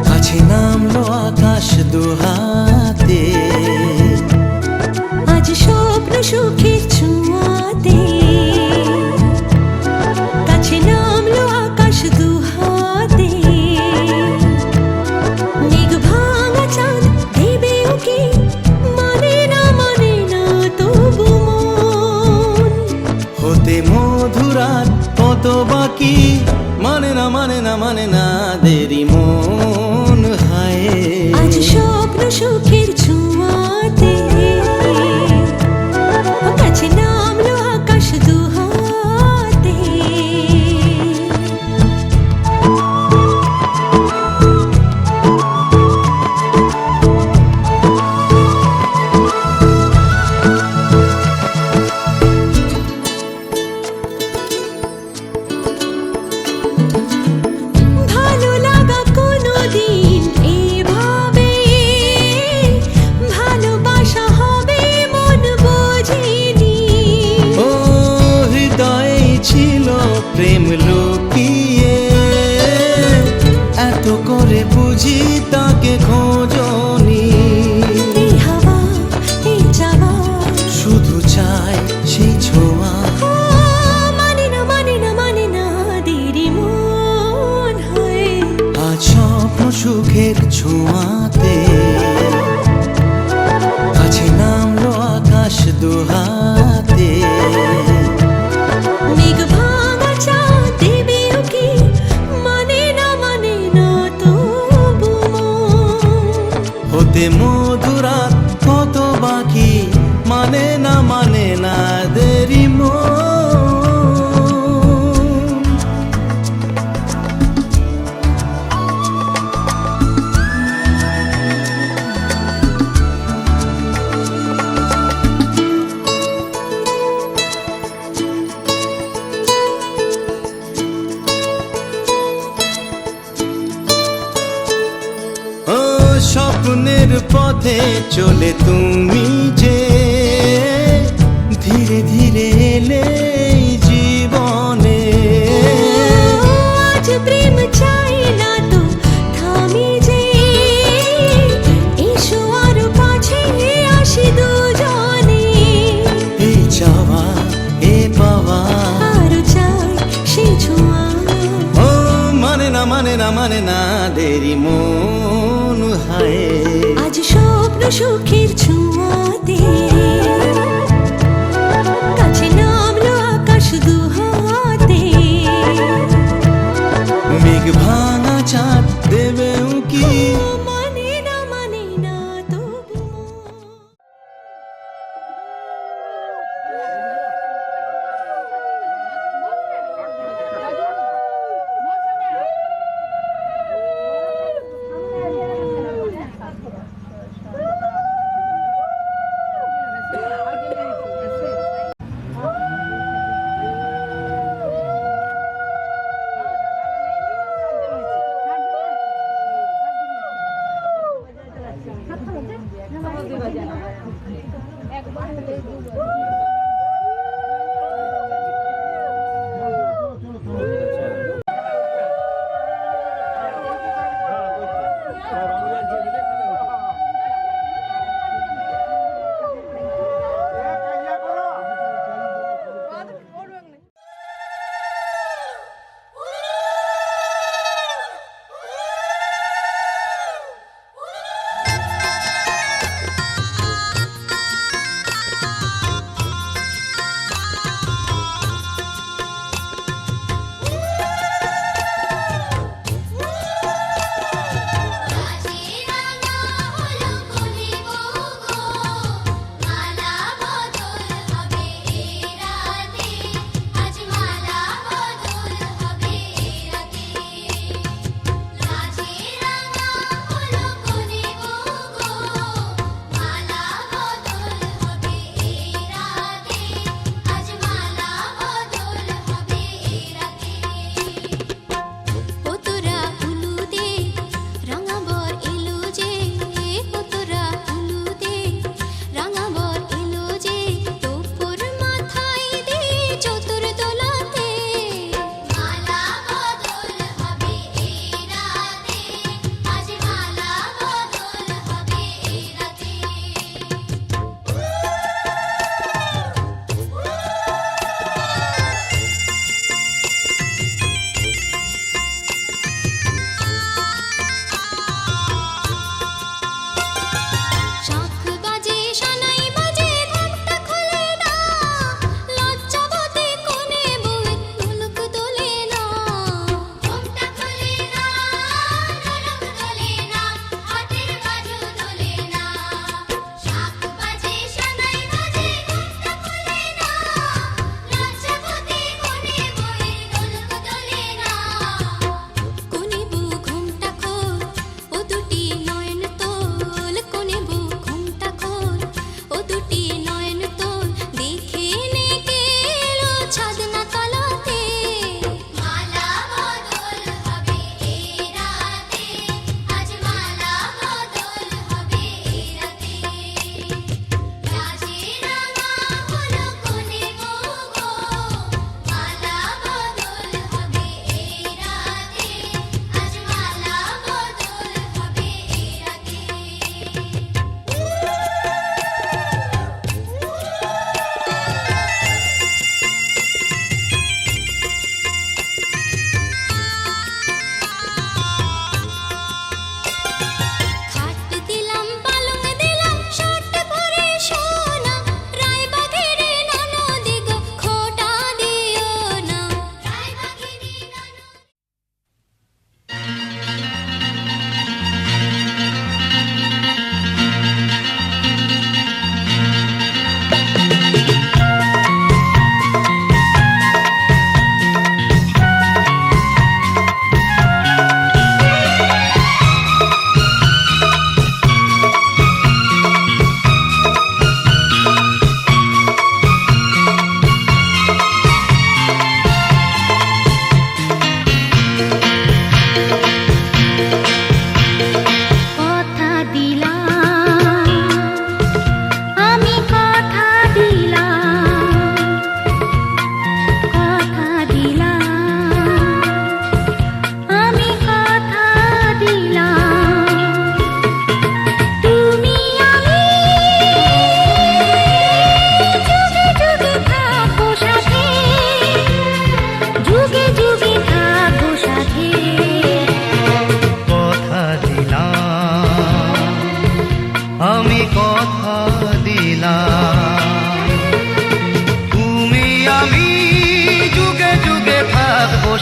কাছে নামলো আকাশ দুহাতে আজ স্বপ্ন সুখের ছোঁয়াতে কাছে নামলো আকাশ দুহাতে মেঘ ভাঙা চাঁদ দেবে ওকে মানে না তবু মন হতে মধুরাত কত বাকি মানে না দেরি মন হায় আজ স্বপ্ন সুখের ছোঁয়াতে কাছে নামলো আকাশ দুহাতে ভালো লাগা কোনোদিন এভাবে ভালোবাসা হবে মন বোঝেনি ও হৃদয়ে ছিল প্রেম লুকিয়ে এত করে বুঝি তাকে খোঁজনি এই হাওয়া এই চাওয়া শুধু চাই সুখের ছোঁয়াতে কাছে নামলো আকাশ দুহাতে। মেঘ ভাঙা চাঁদ দেবে ওকে, মানে না তবু মন। হতে মধুরাত কত বাকি, মানে না দেরি মন। ও স্বপ্নের পথে চলে তুমি যে ধীরে ধীরে এলে এই জীবনে। আজ প্রেম চাই না তো থামি যে, এসো আরো কাছে আসি দুজনে। এই চাওয়া এ পাওয়া, আরো চাই সে ছোঁয়া। ও মানে না দেরি মন হায়। আজ স্বপ্ন সুখের ছোঁয়াতে কাছে নামলো আকাশ দুহাতে। মেঘ ভাঙা চাঁদ দেবে উকি, মানে না তবু মন।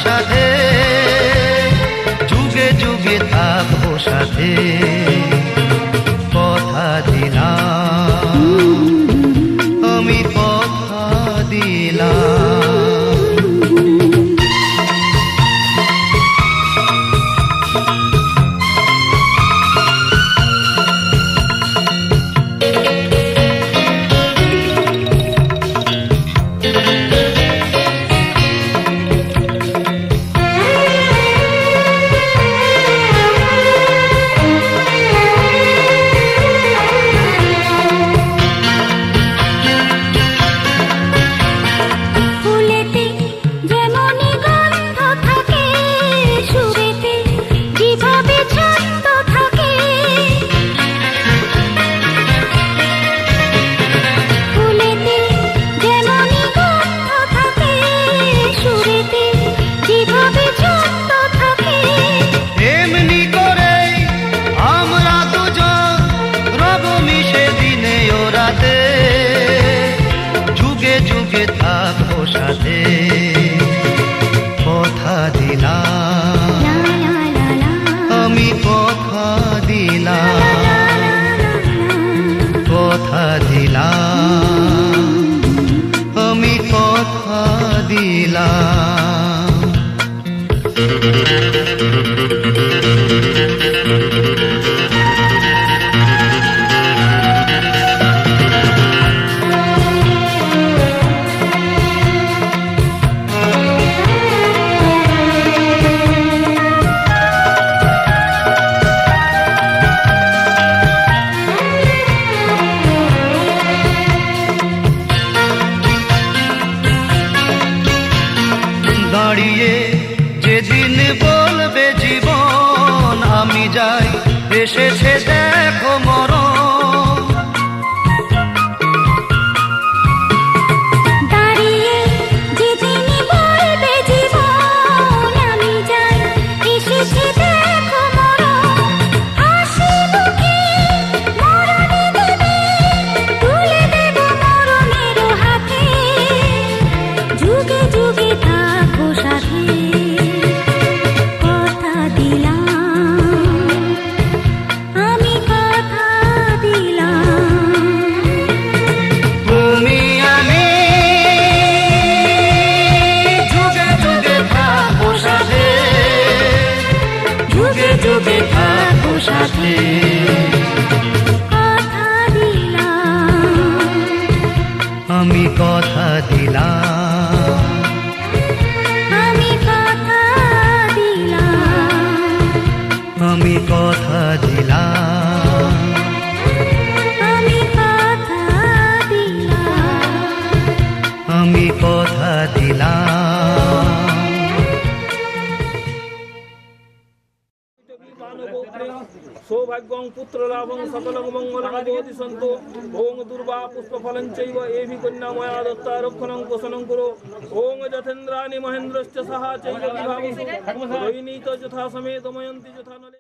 সাথে, যুগে যুগে থাকবো সাথে, কথা দিলাম, আমি কথা দিলাম। ফুলেতে যেমনই গন্ধ থাকে, সুরেতে যেভাবে ছন্দ থাকে। ফুলেতে যেমনই গন্ধ থাকে, সুরেতে যেভাবে ছন্দ থাকে। এমনি করেই আমরা দুজন রব মিশে দিনে ও রাতে, যুগে যুগে থাকবো সাথে, কথা দিলাম, আমি কথা দিলাম, কথা দিলাম, আমি কথা দিলাম। দাঁড়িয়ে যেদিন বলবে জীবন আমি যাই, এসেছে দেখো মরণ। দাঁড়িয়ে যেদিনই বলবে জীবন আমি যাই, এসেছে দেখো মরণ। হাসি মুখে মরণে দেবে, তুলে দেব মরণেরও হাতে, যুগে যুগে থাকবো সাথে, কথা দিলাম, আমি কথা দিলাম। তুমি আমি যুগে যুগে থাকবো সাথে, যুগে যুগে থাকবো সাথে, কথা দিলাম, আমি কথা দিলাম, আমি কথা দিলাম, আমি কথা দিলাম, আমি কথা দিলাম। আমি কথা দিলাম। সৌভাগ্যং পুত্রলাভং সকলং মঙ্গলং ভবতি সন্তু। ওং দুর্বা পুষ্পফলং চৈব এভি কন্যাময়া দত্তা রক্ষণং পোষণং কুরু। ওং যথেন্দ্রাণি মহেন্দ্রশ্চ সাহা চৈব বিভাবসু। দৈনীত যথা সমেত ময়ন্তি যথা নলে।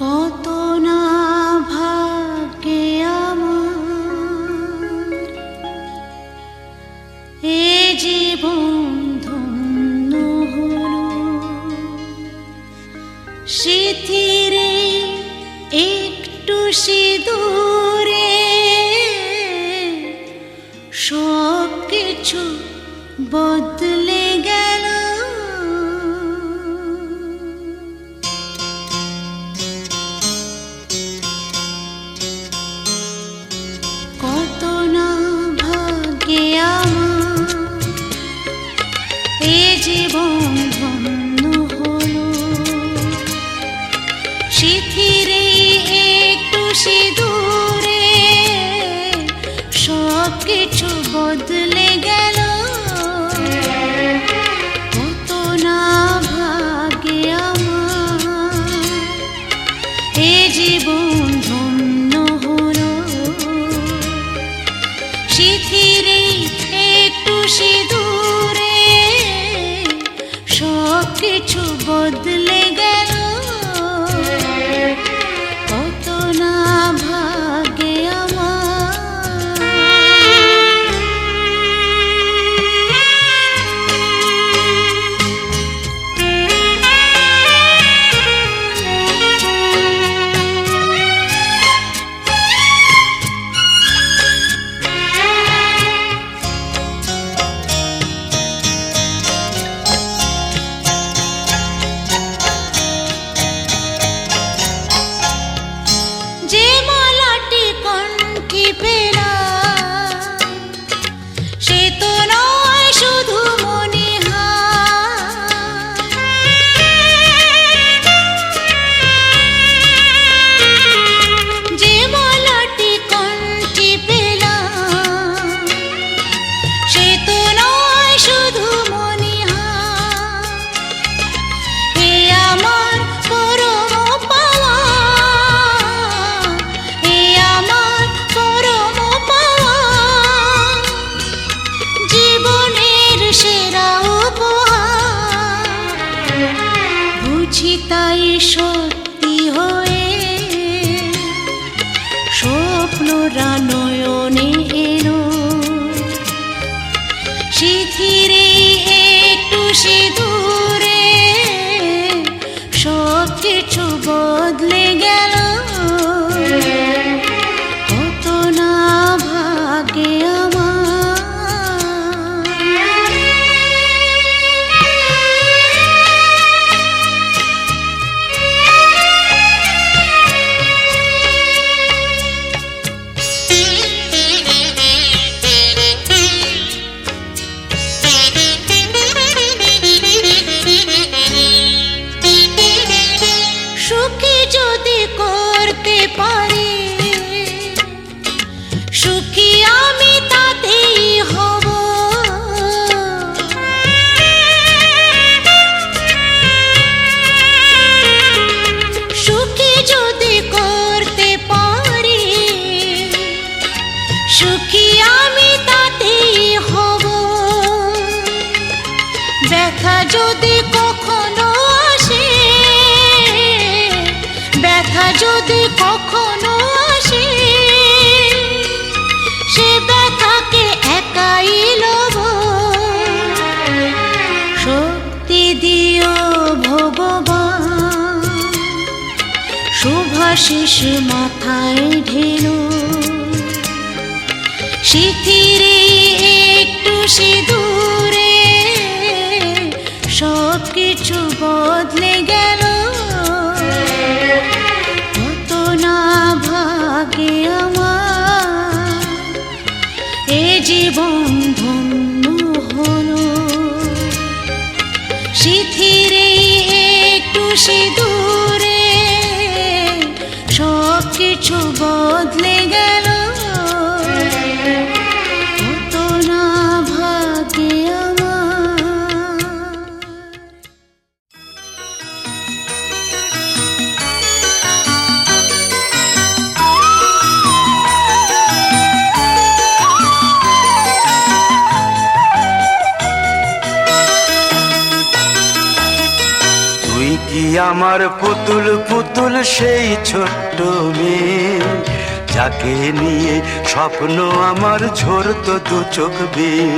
কত না ভাগ্যে আমার এ জীবন ধন্য হলো, সিথিরে একটু সিঁদুরে সব কিছু বদলে গেল। কত না ভাগ্যে আমার এ জীবন ধন্য হলো, সিথিরে একটু সিঁদুরে সব কিছু বদলে গেল। কত না ভাগ্যে আমার এ জীবন ধন্য হলো, সিথিরে একটু সিঁদুরে কিছু বদলে গেল, কত না ভাগে যে মালাটি কণ্ঠে পেলাম, সে তো নয় শুধু মনিহার। যে মালাটি কণ্ঠে পেলাম, সে তো নয় শুধু মনিহার। হে আমার পরম পাওয়া, হে আমার পরম পাওয়া, জীবনের সেরা উপহার। বুঝি তাই সত্যি হয়ে স্বপ্নরা নয়নে এলো, শিথিরে একটু সিঁদুরে সব কিছু বদলে গেল, কত না ভাগে সুখী যদি করতে পারি, সুখী আমি তাতেই হব। সুখী যদি করতে পারি, সুখী আমি তাতেই হব। ব্যথা যদি কখনো আসে, ব্যথা যদি কখনো আসে, সে ব্যথাকে একাই লব। শক্তি দিও ভগবান, শুভাশিস মাথায় ঢেলো, শিথিরে একটু সিঁদুরে সব কিছু বদলে গেল, কত না ভাগে আমার। এ জীবন ধন্য হলো, শিথিরে একটু সিঁদুরে সব কিছু বদলে গেল, কত না ভাগে আমার। তুই কি আমার পুতুল পুতুল সেই ছোট্ট মেয়ে, যাকে নিয়ে স্বপ্ন আমার ঝরতো দু চোখ বেয়ে।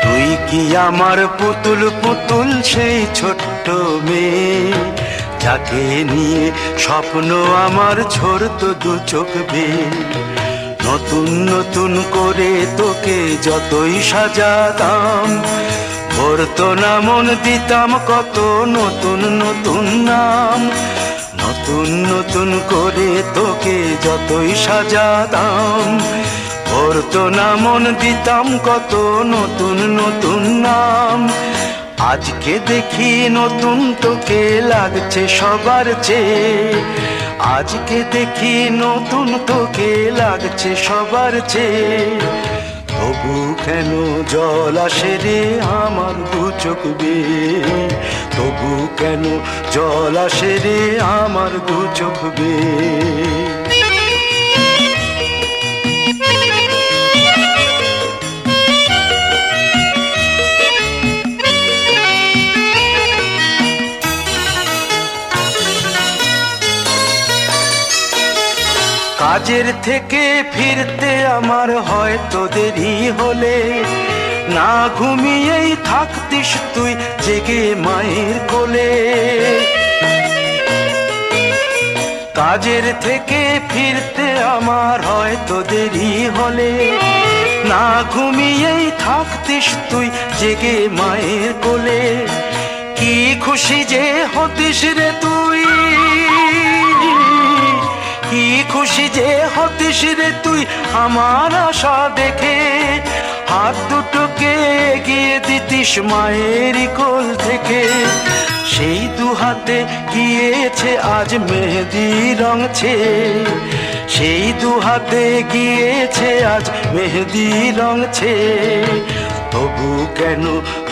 তুই কি আমার পুতুল পুতুল সেই ছোট্ট মেয়ে, যাকে নিয়ে স্বপ্ন আমার ঝরতো দু চোখ বেয়ে। নতুন নতুন করে তোকে যতই সাজাতাম, ভরতো না মন, দিতাম কত নতুন নতুন নাম। নতুন নতুন করে তোকে যতই সাজাতাম, ভরতো না মন, দিতাম কত নতুন নতুন নাম। আজকে দেখি নতুন তোকে লাগছে সবার চেয়ে, আজকে দেখি নতুন তোকে লাগছে সবার চেয়ে। তবু কেন জল আসে রে আমার দু চোখ বেয়ে, তবু কেন জল আসে রে আমার দু চোখ বেয়ে। কাজের থেকে ফিরতে আমার হয়তো দেরি হলে না ঘুমিয়েই থাকতিস তুই জেগে মায়ের কোলে। কাজের থেকে ফিরতে আমার হয়তো দেরি হলে না ঘুমিয়েই থাকতিস তুই জেগে মায়ের কোলে। কি খুশি যে হতিস রে তুই, কি খুশি যে হতিস রে তুই আমার আশা দেখে। হাত দুটোকে এগিয়ে দিতিস মায়ের কোল থেকে। সেই দু হাতে গিয়েছে আজ মেহেদি রঙছে, সেই দু হাতে গিয়েছে আজ মেহেদি রঙছে। তবু কেন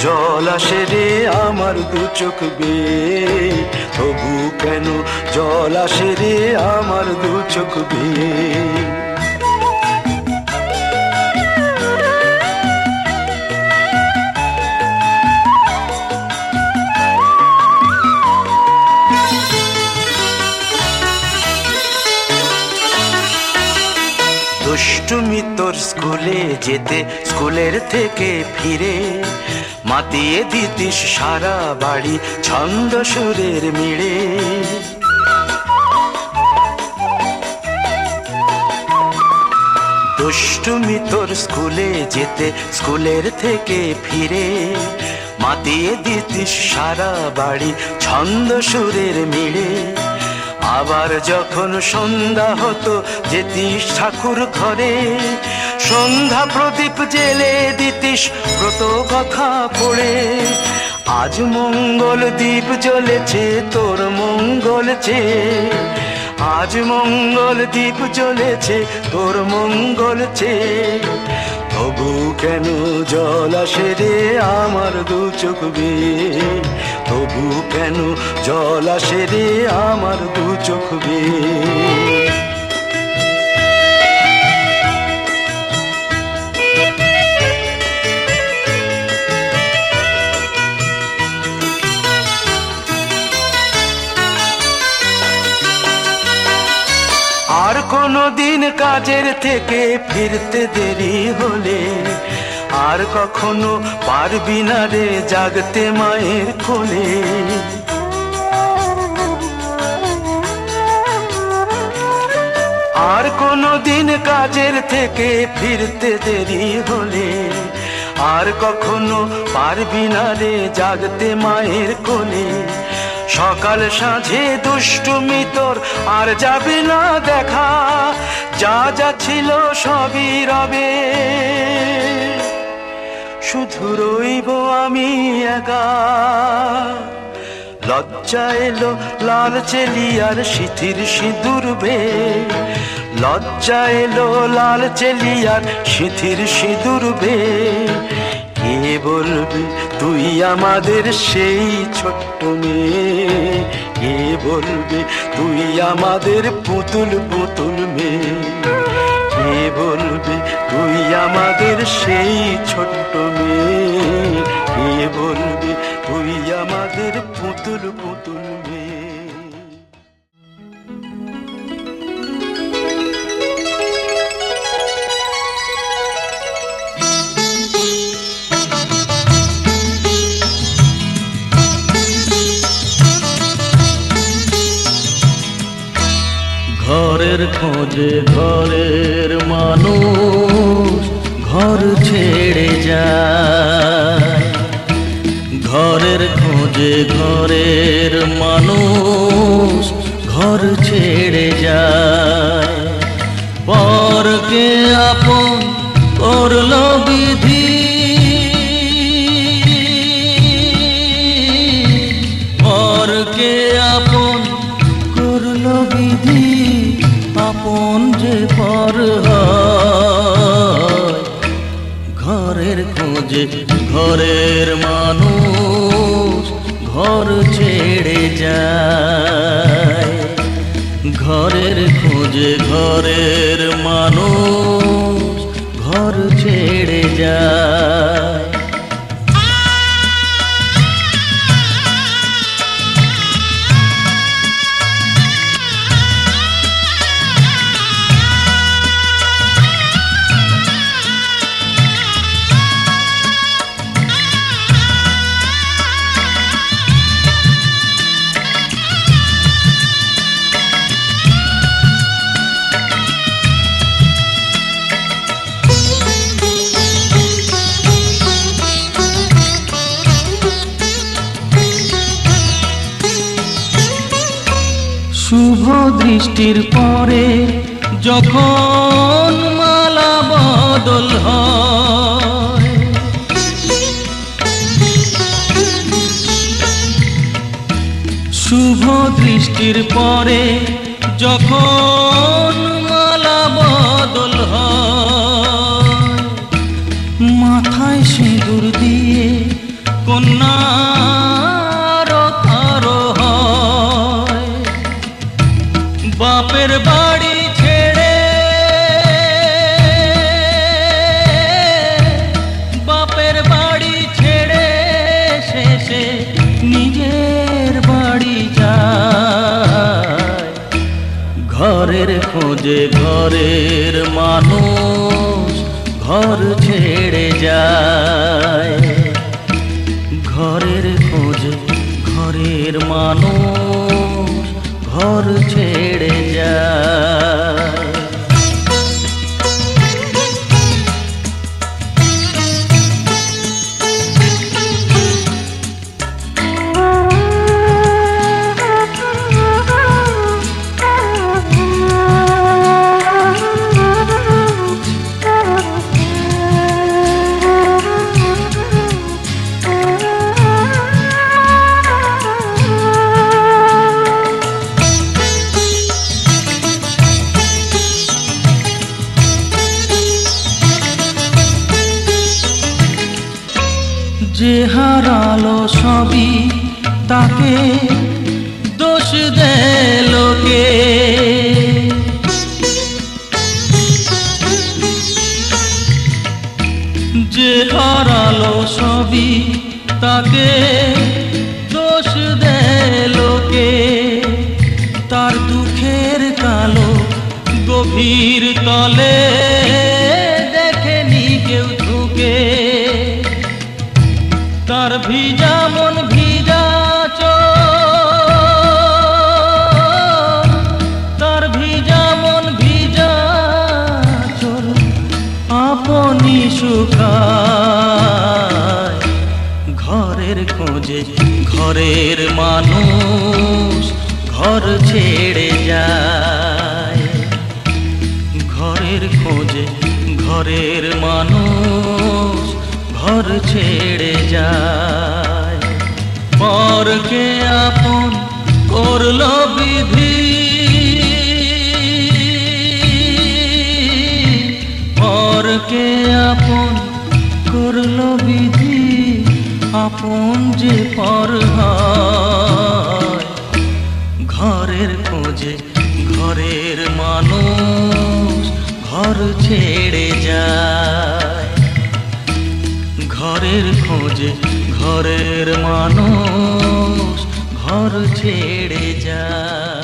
জল আসে রে আমার দু চোখ বেয়ে, তবু কেন জল আসে রে আমার দু চোখ বেয়ে। দুষ্টুমি তোর স্কুলে যেতে স্কুলের থেকে ফিরে মাতিয়ে দিতিস সারা বাড়ি ছন্দ সুরের মিড়ে। দুষ্টুমি তোর স্কুলে যেতে স্কুলের থেকে ফিরে মাতিয়ে দিতিস সারা বাড়ি ছন্দ সুরের মিড়ে। আবার যখন সন্ধ্যা হতো যেতিস ঠাকুর ঘরে, সন্ধ্যা প্রদীপ জেলে দিতিস ব্রত কথা পড়ে। আজ মঙ্গল দ্বীপ জ্বলেছে তোর মঙ্গল চেয়ে, আজ মঙ্গল দ্বীপ জ্বলেছে তোর মঙ্গল চেয়ে। তবু কেন জল আসে রে আমার দু চোখ বেয়ে, তবু কেন জল আসে রে আমার দু চোখ বেয়ে। আর কোনো দিন কাজের থেকে ফিরতে দেরি হলে আর কখনো পারবি না রে জাগতে মায়ের কোলে। আর কোনো দিন কাজের থেকে ফিরতে দেরি হলে আর কখনো পারবি না রে জাগতে মায়ের কোলে। সকাল সাঁঝে দুষ্টুমি তোর আর যাবে না দেখা, যা যা ছিল সবই রবে, শুধু রইব আমি একা। লজ্জা এলো লাল চেলিয়ার সিথির সিঁদুর বে, লজ্জা এলো লাল চেলিয়ার সিথির সিঁদুর বে। কে বলবে তুই আমাদের সেই ছোট্ট মেয়ে, কে বলবে তুই আমাদের পুতুল পুতুল মেয়ে, কে বলবে তুই আমাদের সেই ছোট্ট মেয়ে, কে বলবে তুই আমাদের পুতুল পুতুল মেয়ে। ঘরের খোঁজে ঘরের মানুষ ঘর ছেড়ে যায়, ঘরের খোঁজে ঘরের মানুষ ঘর ছেড়ে যায়। পরকে আপন করলো বিধি, পরকে আপন করলো বিধি, আপন যে পর হয়। ঘরের খোঁজে ঘরের মানুষ ঘর ছেড়ে যায়, ঘরের খোঁজে ঘরের মানুষ ঘর ছেড়ে যায়। দৃষ্টির পরে যখন মালা বদল হয়, শুভ দৃষ্টির পরে যখন মালা বদল হয়, মাথায় সিঁদুর দিয়ে কন্যার কারো হয়, বাপের বাড়ি ছেড়ে, বাপের বাড়ি ছেড়ে শেষে নিজের বাড়ি যায়, ঘরের খোঁজে ঘরের মানুষ ঘর ছেড়ে যায়, ঘরের খোঁজে ঘরের মানুষ ঘর ছেড়ে যায়। যে হারালো সবই তাকে দোষ দেয় লোকে, যে হারালো সবই তাকে দোষ দেয় লোকে, তার দুঃখের কালো গভীর তলে দেখেনি কেউ ঝুঁকে, তার ভিজা মন ভিজা চোখ, তার ভিজা মন ভিজা চোখ আপনি শুকায়, ঘরের খোঁজে ঘরের মানুষ ঘর ছেড়ে যায়, ঘরের খোঁজে ঘরের মানুষ ঘর ছেড়ে যায়, পরকে আপন করলো বিধি, পরকে আপন করলো বিধি, আপন যে পর হয়, ঘরের খোঁজে ঘরের মানুষ ঘর ছেড়ে যায়, ঘরের খোঁজে ঘরের মানুষ ঘর ছেড়ে যায়।